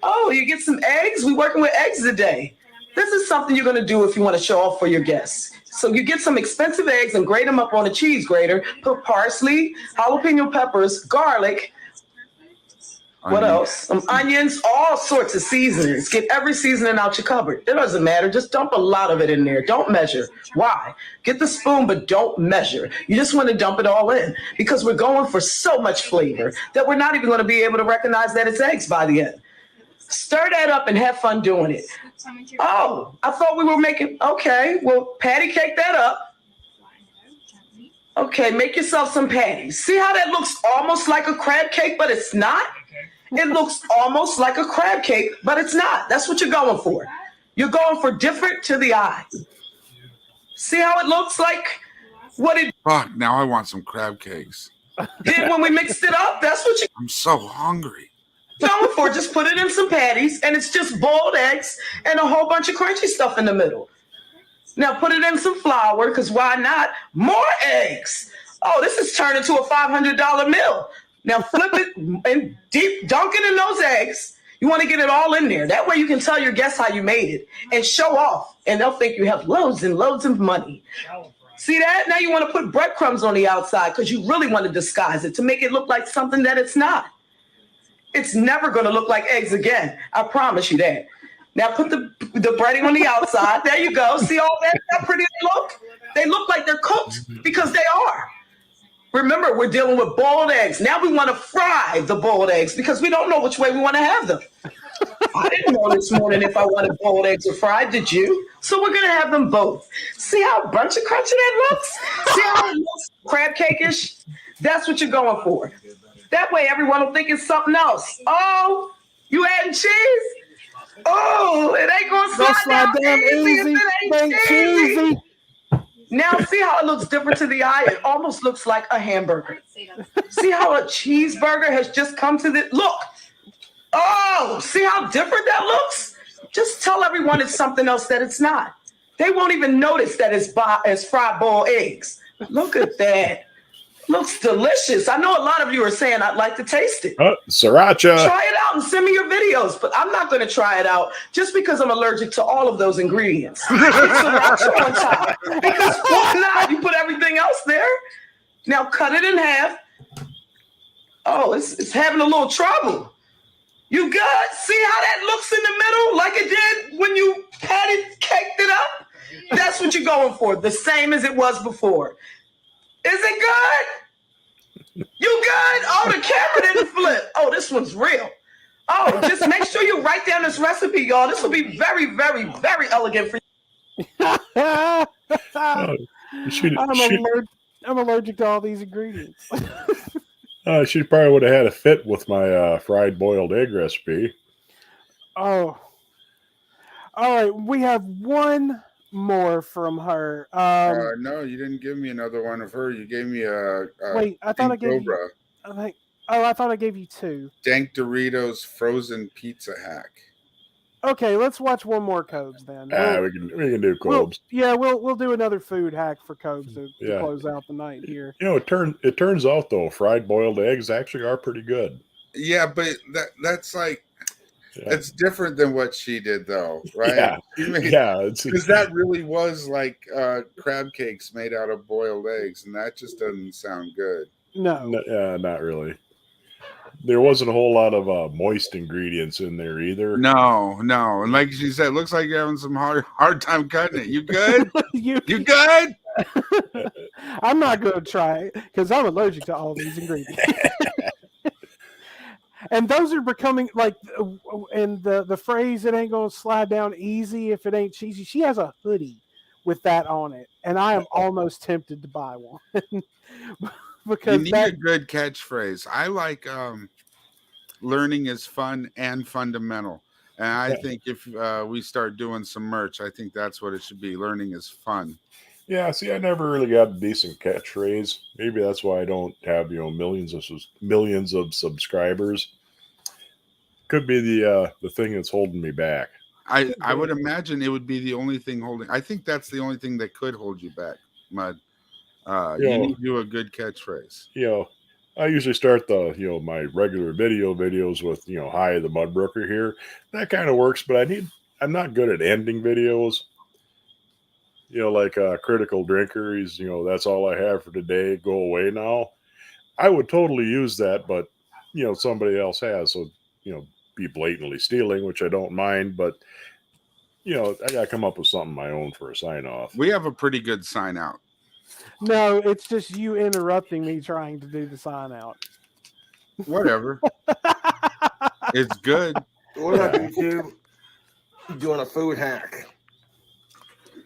Oh, you get some eggs? We're working with eggs today. This is something you're going to do if you want to show off for your guests. So you get some expensive eggs and grate them up on a cheese grater. Put parsley, jalapeno peppers, garlic. What else? Some onions, all sorts of seasonings. Get every seasoning out your cupboard. It doesn't matter. Just dump a lot of it in there. Don't measure. Why? Get the spoon, but don't measure. You just want to dump it all in because we're going for so much flavor that we're not even going to be able to recognize that it's eggs by the end. Stir that up and have fun doing it. Oh, I thought we were making, okay, well, patty cake that up. Okay, make yourself some patties. See how that looks almost like a crab cake, but it's not? It looks almost like a crab cake, but it's not. That's what you're going for. You're going for different to the eye. See how it looks like what it Fuck, now I want some crab cakes. did when we mixed it up? That's what you're I'm so hungry. going for. Just put it in some patties, and it's just boiled eggs and a whole bunch of crunchy stuff in the middle. Now put it in some flour, because why not? More eggs. Oh, this is turned into a $500 meal. Now flip it and deep dunk it in those eggs. You want to get it all in there. That way you can tell your guests how you made it and show off. And they'll think you have loads and loads of money. See that? Now you want to put breadcrumbs on the outside because you really want to disguise it to make it look like something that it's not. It's never going to look like eggs again. I promise you that. Now put the breading on the outside. There you go. See all that? How pretty they look? They look like they're cooked because they are. Remember, we're dealing with boiled eggs. Now we want to fry the boiled eggs because we don't know which way we want to have them. I didn't know this morning if I wanted boiled eggs or fried, did you? So we're going to have them both. See how bunchy crunchy that looks? See how it looks crab cake-ish? That's what you're going for. That way everyone will think it's something else. Oh, you adding cheese? Oh, it ain't going to slide down easy if it ain't cheesy. Now see how it looks different to the eye? It almost looks like a hamburger. See how a cheeseburger has just come to the look. Oh, see how different that looks? Just tell everyone it's something else that it's not. They won't even notice that it's fried boiled eggs. Look at that. Looks delicious. I know a lot of you are saying I'd like to taste it. Sriracha. Try it out and send me your videos, but I'm not going to try it out just because I'm allergic to all of those ingredients. Put sriracha on top because why not? You put everything else there. Now cut it in half. Oh, it's having a little trouble. You good? See how that looks in the middle like it did when you caked it up? That's what you're going for. The same as it was before. Is it good? You good? Oh, the camera didn't flip. Oh, this one's real. Oh, just make sure you write down this recipe, y'all. This will be very, very, very elegant for you. I'm allergic to all these ingredients. She probably would have had a fit with my fried boiled egg recipe. Oh. All right. We have one more from her. No, you didn't give me another one of her. You gave me a wait. I thought I gave Cobra. you. I thought I gave you two. Dank Doritos frozen pizza hack. Okay, let's watch one more Cobes then. We can do Cobes. We'll do another food hack for Cobes to close out the night here. You know, it turns out though, fried boiled eggs actually are pretty good. Yeah, but that's like it's different than what she did, though, right? Yeah, because that really was like crab cakes made out of boiled eggs, and that just doesn't sound good. No, not really. There wasn't a whole lot of moist ingredients in there either. No, and like she said, it looks like you're having some hard time cutting it. You good? you good? I'm not going to try it because I'm allergic to all these ingredients. And those are becoming like, and the phrase "it ain't gonna slide down easy if it ain't cheesy." She has a hoodie with that on it, and I am almost tempted to buy one because you need a good catchphrase. I like learning is fun and fundamental, and I think if we start doing some merch, I think that's what it should be. Learning is fun. Yeah, see, I never really got a decent catchphrase. Maybe that's why I don't have millions of subscribers. Could be the thing that's holding me back. I would imagine it would be the only thing holding. I think that's the only thing that could hold you back, Mud. You need to do a good catchphrase. I usually start the my regular videos with hi, the MudBrooker here. That kind of works, but I'm not good at ending videos. Like Critical Drinker, he's, that's all I have for today, go away now. I would totally use that, but, somebody else has, so, be blatantly stealing, which I don't mind, but, I got to come up with something of my own for a sign off. We have a pretty good sign out. No, it's just you interrupting me trying to do the sign out. Whatever. It's good. What up, YouTube? Doing a food hack.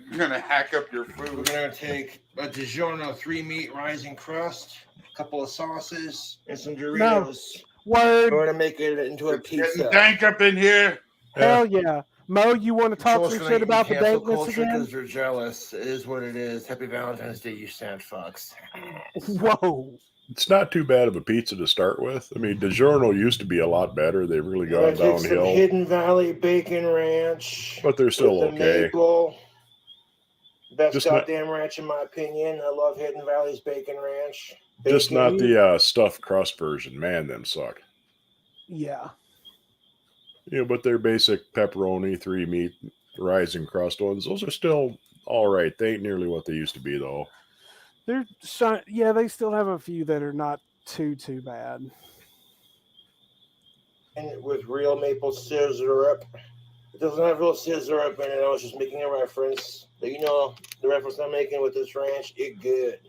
You're going to hack up your food. We're going to take a DiGiorno 3-meat rising crust, a couple of sauces, and some Doritos. Word. We're going to make it into a pizza. Dank up in here. Hell yeah. Mo, you want to talk some shit about the dankness again? Because they're jealous. It is what it is. Happy Valentine's Day, you sad fucks. Whoa. It's not too bad of a pizza to start with. I mean, DiGiorno used to be a lot better. They've really gone downhill. Some Hidden Valley Bacon Ranch. But they're still okay. Maple. Best goddamn ranch in my opinion. I love Hidden Valley's Bacon Ranch. Just not the stuffed crust version. Man, them suck. Yeah. But their basic pepperoni, 3-meat, rising crust ones, those are still all right. They ain't nearly what they used to be, though. They still have a few that are not too bad. And with real maple syrup. It doesn't have real syrup in it. I was just making a reference. But the reference I'm making with this ranch, it good.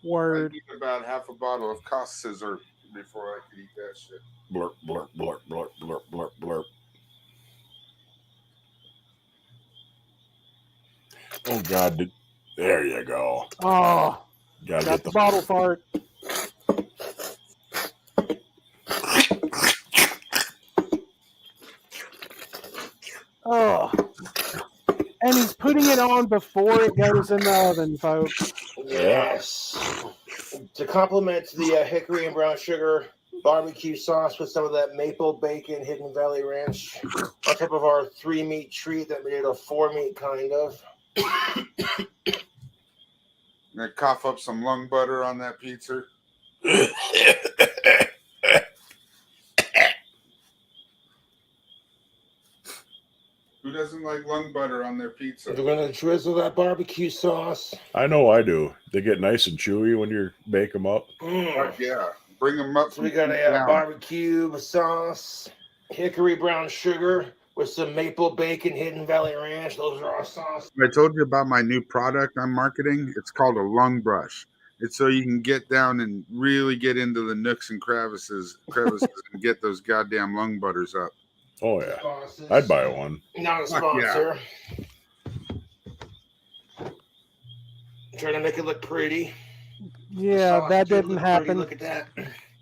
Word. I eat about half a bottle of cost scissor before I could eat that shit. Blurp, blurp, blurp, blurp, blurp, blurp, blurp. Oh, God. There you go. Oh. Gotta got get the bottle fart. Oh. And he's putting it on before it goes in the oven, folks. Yes. To complement the hickory and brown sugar barbecue sauce with some of that maple bacon Hidden Valley Ranch on top of our 3-meat treat that made it a 4-meat kind of. Gonna cough up some lung butter on that pizza. Who doesn't like lung butter on their pizza? We're gonna drizzle that barbecue sauce. I know I do. They get nice and chewy when you bake them up. Yeah, bring them up. So we got a barbecue sauce, hickory brown sugar with some maple bacon Hidden Valley Ranch. Those are our sauce. I told you about my new product I'm marketing. It's called a lung brush. It's so you can get down and really get into the nooks and crevices and get those goddamn lung butters up. Oh, yeah. I'd buy one. Not a sponsor. Trying to make it look pretty. Yeah, that didn't happen. Look at that.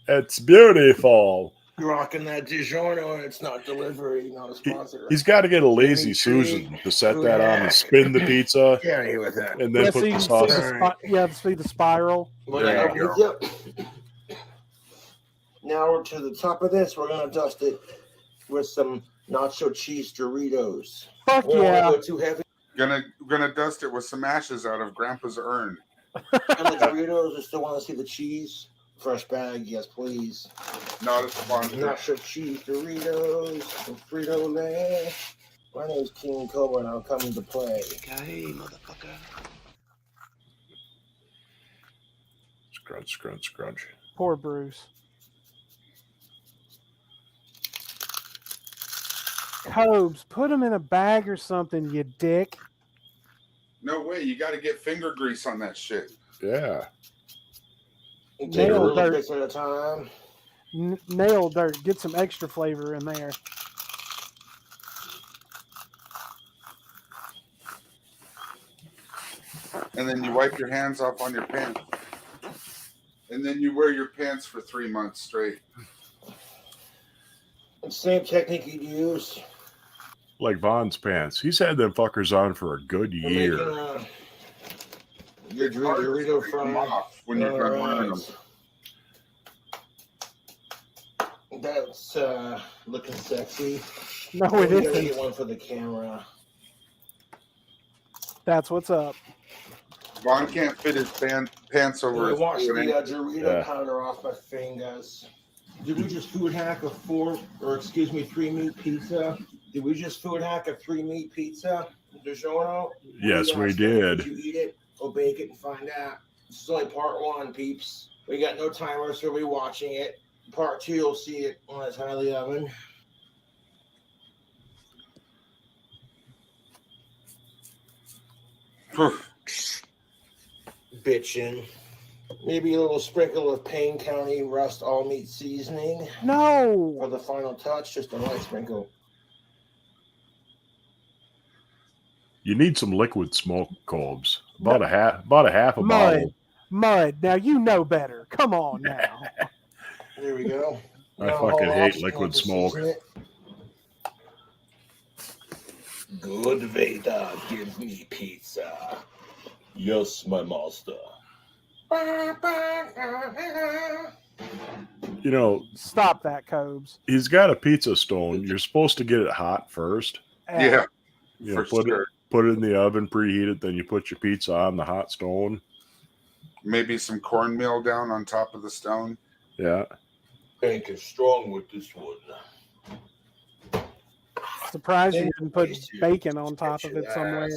It's beautiful. You're rocking that DiGiorno and it's not delivery, not a sponsor. He's got to get a lazy Susan to set that on and spin the pizza. Get out of here with that. And then put the sauce in. See the spiral. There you go. Now we're to the top of this. We're going to dust it with some nacho cheese Doritos. Fuck yeah. Go too heavy. Gonna dust it with some ashes out of Grandpa's urn. And the Doritos, I still want to see the cheese. Fresh bag, yes, please. Not a sponsor. Nacho cheese Doritos from Frito-Lay. My name's King Cobra, and I'm coming to play. Hey, motherfucker. Scrunch, scrunch, scrunch. Poor Bruce. Cobes, put them in a bag or something, you dick. No way. You got to get finger grease on that shit. Yeah. Nail dirt. Bits at a time. Nail dirt. Get some extra flavor in there. And then you wipe your hands off on your pants. And then you wear your pants for 3 months straight. Same technique you'd use. Like Vaughn's pants. He's had them fuckers on for a good year. Your Dorito fry off when you're done wearing them. That's looking sexy. No, it isn't. Get one for the camera. That's what's up. Vaughn can't fit his pants over his Wash the pants. Dorito powder off my fingers. Did we just food hack a 3-meat pizza? Did we just food hack a 3-meat pizza? DiGiorno? Yes, we did. Did you eat it? Go bake it and find out. This is only part 1, peeps. We got no timer, so we'll be watching it. Part 2, you'll see it when it's out of the oven. Bitchin'. Maybe a little sprinkle of Payne County Rust all meat seasoning. No. For the final touch, just a light sprinkle. You need some liquid smoke, Colbs. About a half a bottle. Mud. Now you know better. Come on now. There we go. I fucking hate liquid smoke. Good Vader, give me pizza. Yes, my master. You know, stop that, Cobes. He's got a pizza stone. You're supposed to get it hot first. Yeah. You know, put it in the oven, preheat it, then you put your pizza on the hot stone. Maybe some cornmeal down on top of the stone. Yeah. Bank is strong with this one. Surprised you didn't put bacon on top of it somewhere.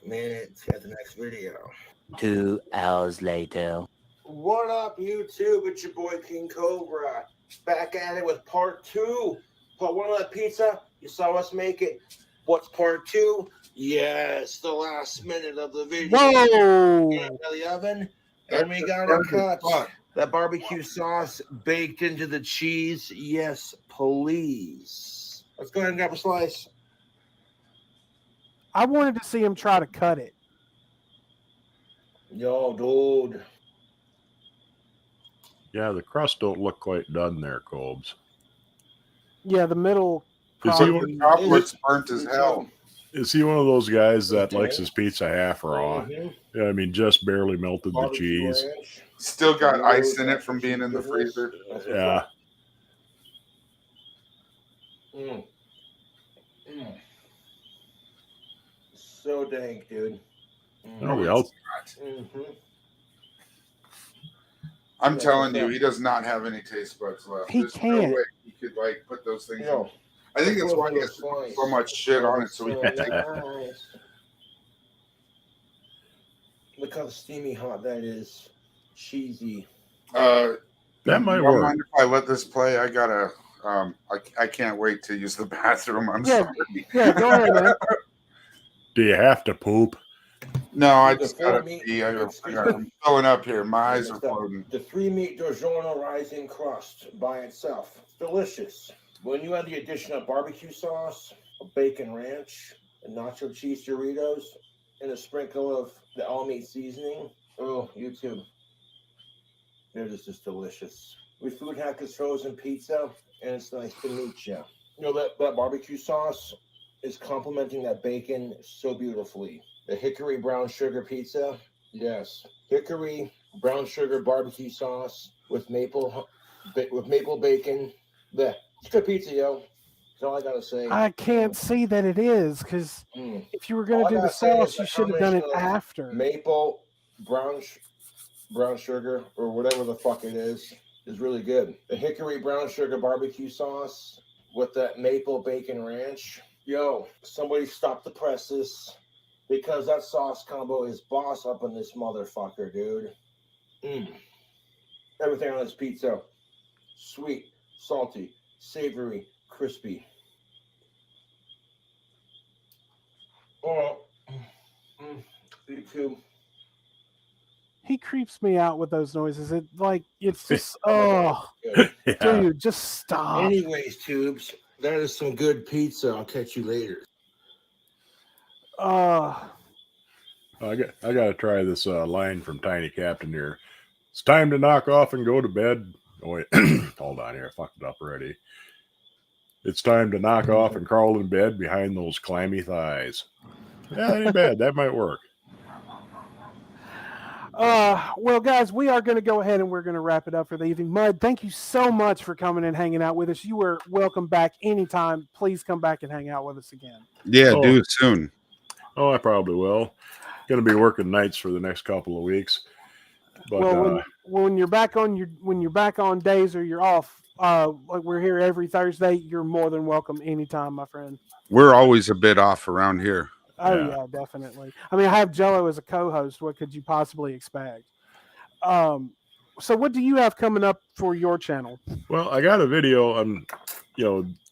Minute at the next video. 2 hours later. What up, YouTube? It's your boy King Cobra. Back at it with part 2. Part 1 of that pizza. You saw us make it. What's part 2? Yes, the last minute of the video. Whoa! Get out of the oven, and we got to cut that barbecue sauce baked into the cheese. Yes, please. Let's go ahead and grab a slice. I wanted to see him try to cut it. Yo, dude. Yeah, the crust don't look quite done there, Colbs. Yeah, the middle. Chocolate's burnt as hell. Is he one of those guys that likes his pizza half raw? Yeah, I mean, just barely melted the cheese. Still got ice in it from being in the freezer. Yeah. So dank, dude. Oh, else. I'm telling you, he does not have any taste buds left. He There's can't. no way he could put those things in. I think that's why he has so much shit on it, so he can take it. Look how steamy hot that is. Cheesy. That might I work. mind if I let this play? I gotta. I can't wait to use the bathroom. I'm sorry. Yeah, go ahead, man. Do you have to poop? No, I just gotta pee. I'm filling up here. My eyes are floating. The 3-meat DiGiorno rising crust by itself. Delicious. When you add the addition of barbecue sauce, a bacon ranch, and nacho cheese Doritos, and a sprinkle of the all-meat seasoning. Oh, YouTube. It is just delicious. We food hack this frozen pizza, and it's nice to meet you. You know, that barbecue sauce is complementing that bacon so beautifully. The hickory brown sugar pizza. Yes. Hickory brown sugar barbecue sauce with maple bacon. Blech. It's good pizza, yo. That's all I gotta say. I can't see that it is, because if you were going to do the sauce, you should have done it after. Maple, brown sugar, or whatever the fuck it is. is really good. The hickory brown sugar barbecue sauce with that maple bacon ranch. Yo, somebody stop the presses because that sauce combo is boss up in this motherfucker, dude. Everything on this pizza. Sweet, salty, savory, crispy. Oh, YouTube. He creeps me out with those noises. It's just dude, just stop. Anyways, tubes, that is some good pizza. I'll catch you later. I got to try this line from Tiny Captain here. It's time to knock off and go to bed. Oh wait, hold on here. I fucked it up already. It's time to knock off and crawl in bed behind those clammy thighs. Yeah, that ain't bad. That might work. Well, guys, we are going to go ahead and we're going to wrap it up for the evening. Mud, thank you so much for coming and hanging out with us. You are welcome back anytime. Please come back and hang out with us again. Yeah, do it soon. Oh, I probably will. Going to be working nights for the next couple of weeks. But well, when you're back on days or you're off, like we're here every Thursday, you're more than welcome anytime, my friend. We're always a bit off around here. Oh yeah, definitely. I mean, I have Jello as a co-host. What could you possibly expect? So what do you have coming up for your channel? Well, I got a video on,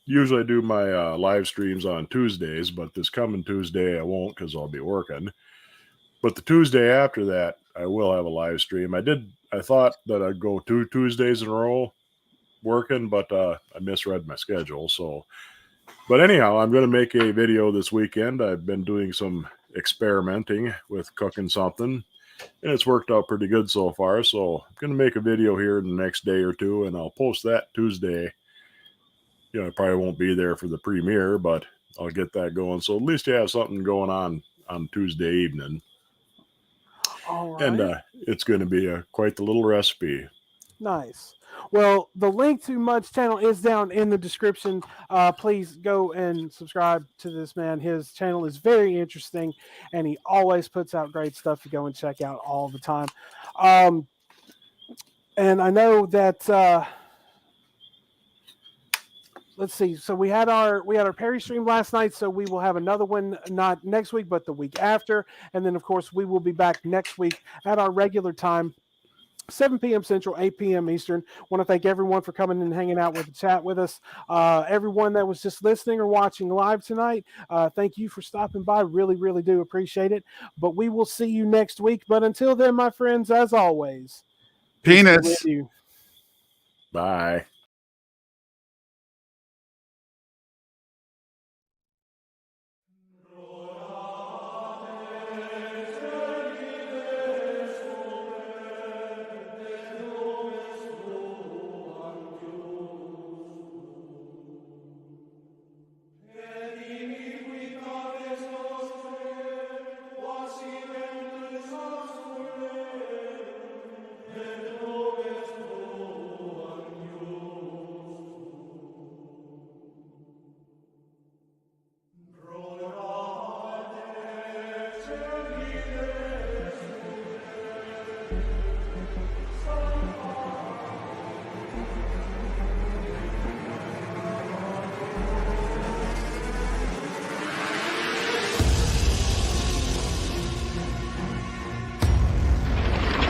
usually I do my live streams on Tuesdays, but this coming Tuesday I won't because I'll be working. But the Tuesday after that, I will have a live stream. I thought that I'd go 2 Tuesdays in a row working, but I misread my schedule. But anyhow, I'm going to make a video this weekend. I've been doing some experimenting with cooking something, and it's worked out pretty good so far. So I'm going to make a video here in the next day or two, and I'll post that Tuesday. I probably won't be there for the premiere, but I'll get that going. So at least you have something going on Tuesday evening. All right. And it's going to be quite the little recipe. Nice. Well, the link to Mud's channel is down in the description. Please go and subscribe to this man. His channel is very interesting, and he always puts out great stuff to go and check out all the time. And I know that let's see. So we had our Perry stream last night, so we will have another one not next week, but the week after. And then, of course, we will be back next week at our regular time. 7 p.m. Central, 8 p.m. Eastern. Want to thank everyone for coming and hanging out with the chat with us. Everyone that was just listening or watching live tonight, thank you for stopping by. Really, really do appreciate it. But we will see you next week. But until then, my friends, as always, penis. With you. Bye.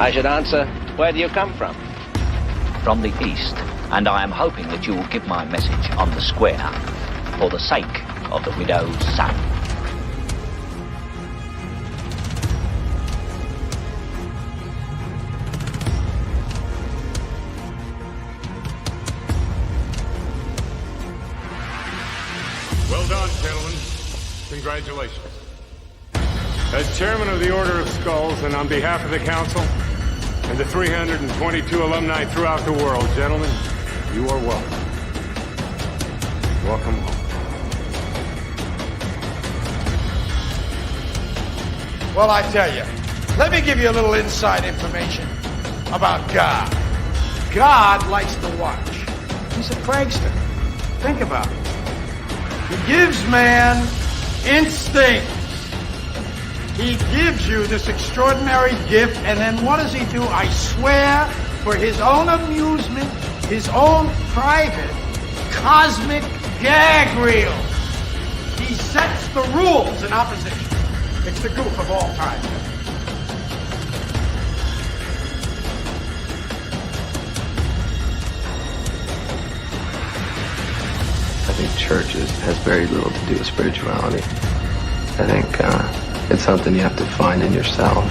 I should answer, where do you come from? From the east, and I am hoping that you will give my message on the square for the sake of the widow's son. Well done, gentlemen. Congratulations. As chairman of the Order of Skulls and on behalf of the council and the 322 alumni throughout the world, gentlemen, you are welcome. Welcome home. Well, I tell you, let me give you a little inside information about God. God likes to watch. He's a prankster. Think about it. He gives man instinct. He gives you this extraordinary gift, and then what does he do? I swear for his own amusement, his own private cosmic gag reel. He sets the rules in opposition. It's the goof of all time. I think church has very little to do with spirituality. I think it's something you have to find in yourself.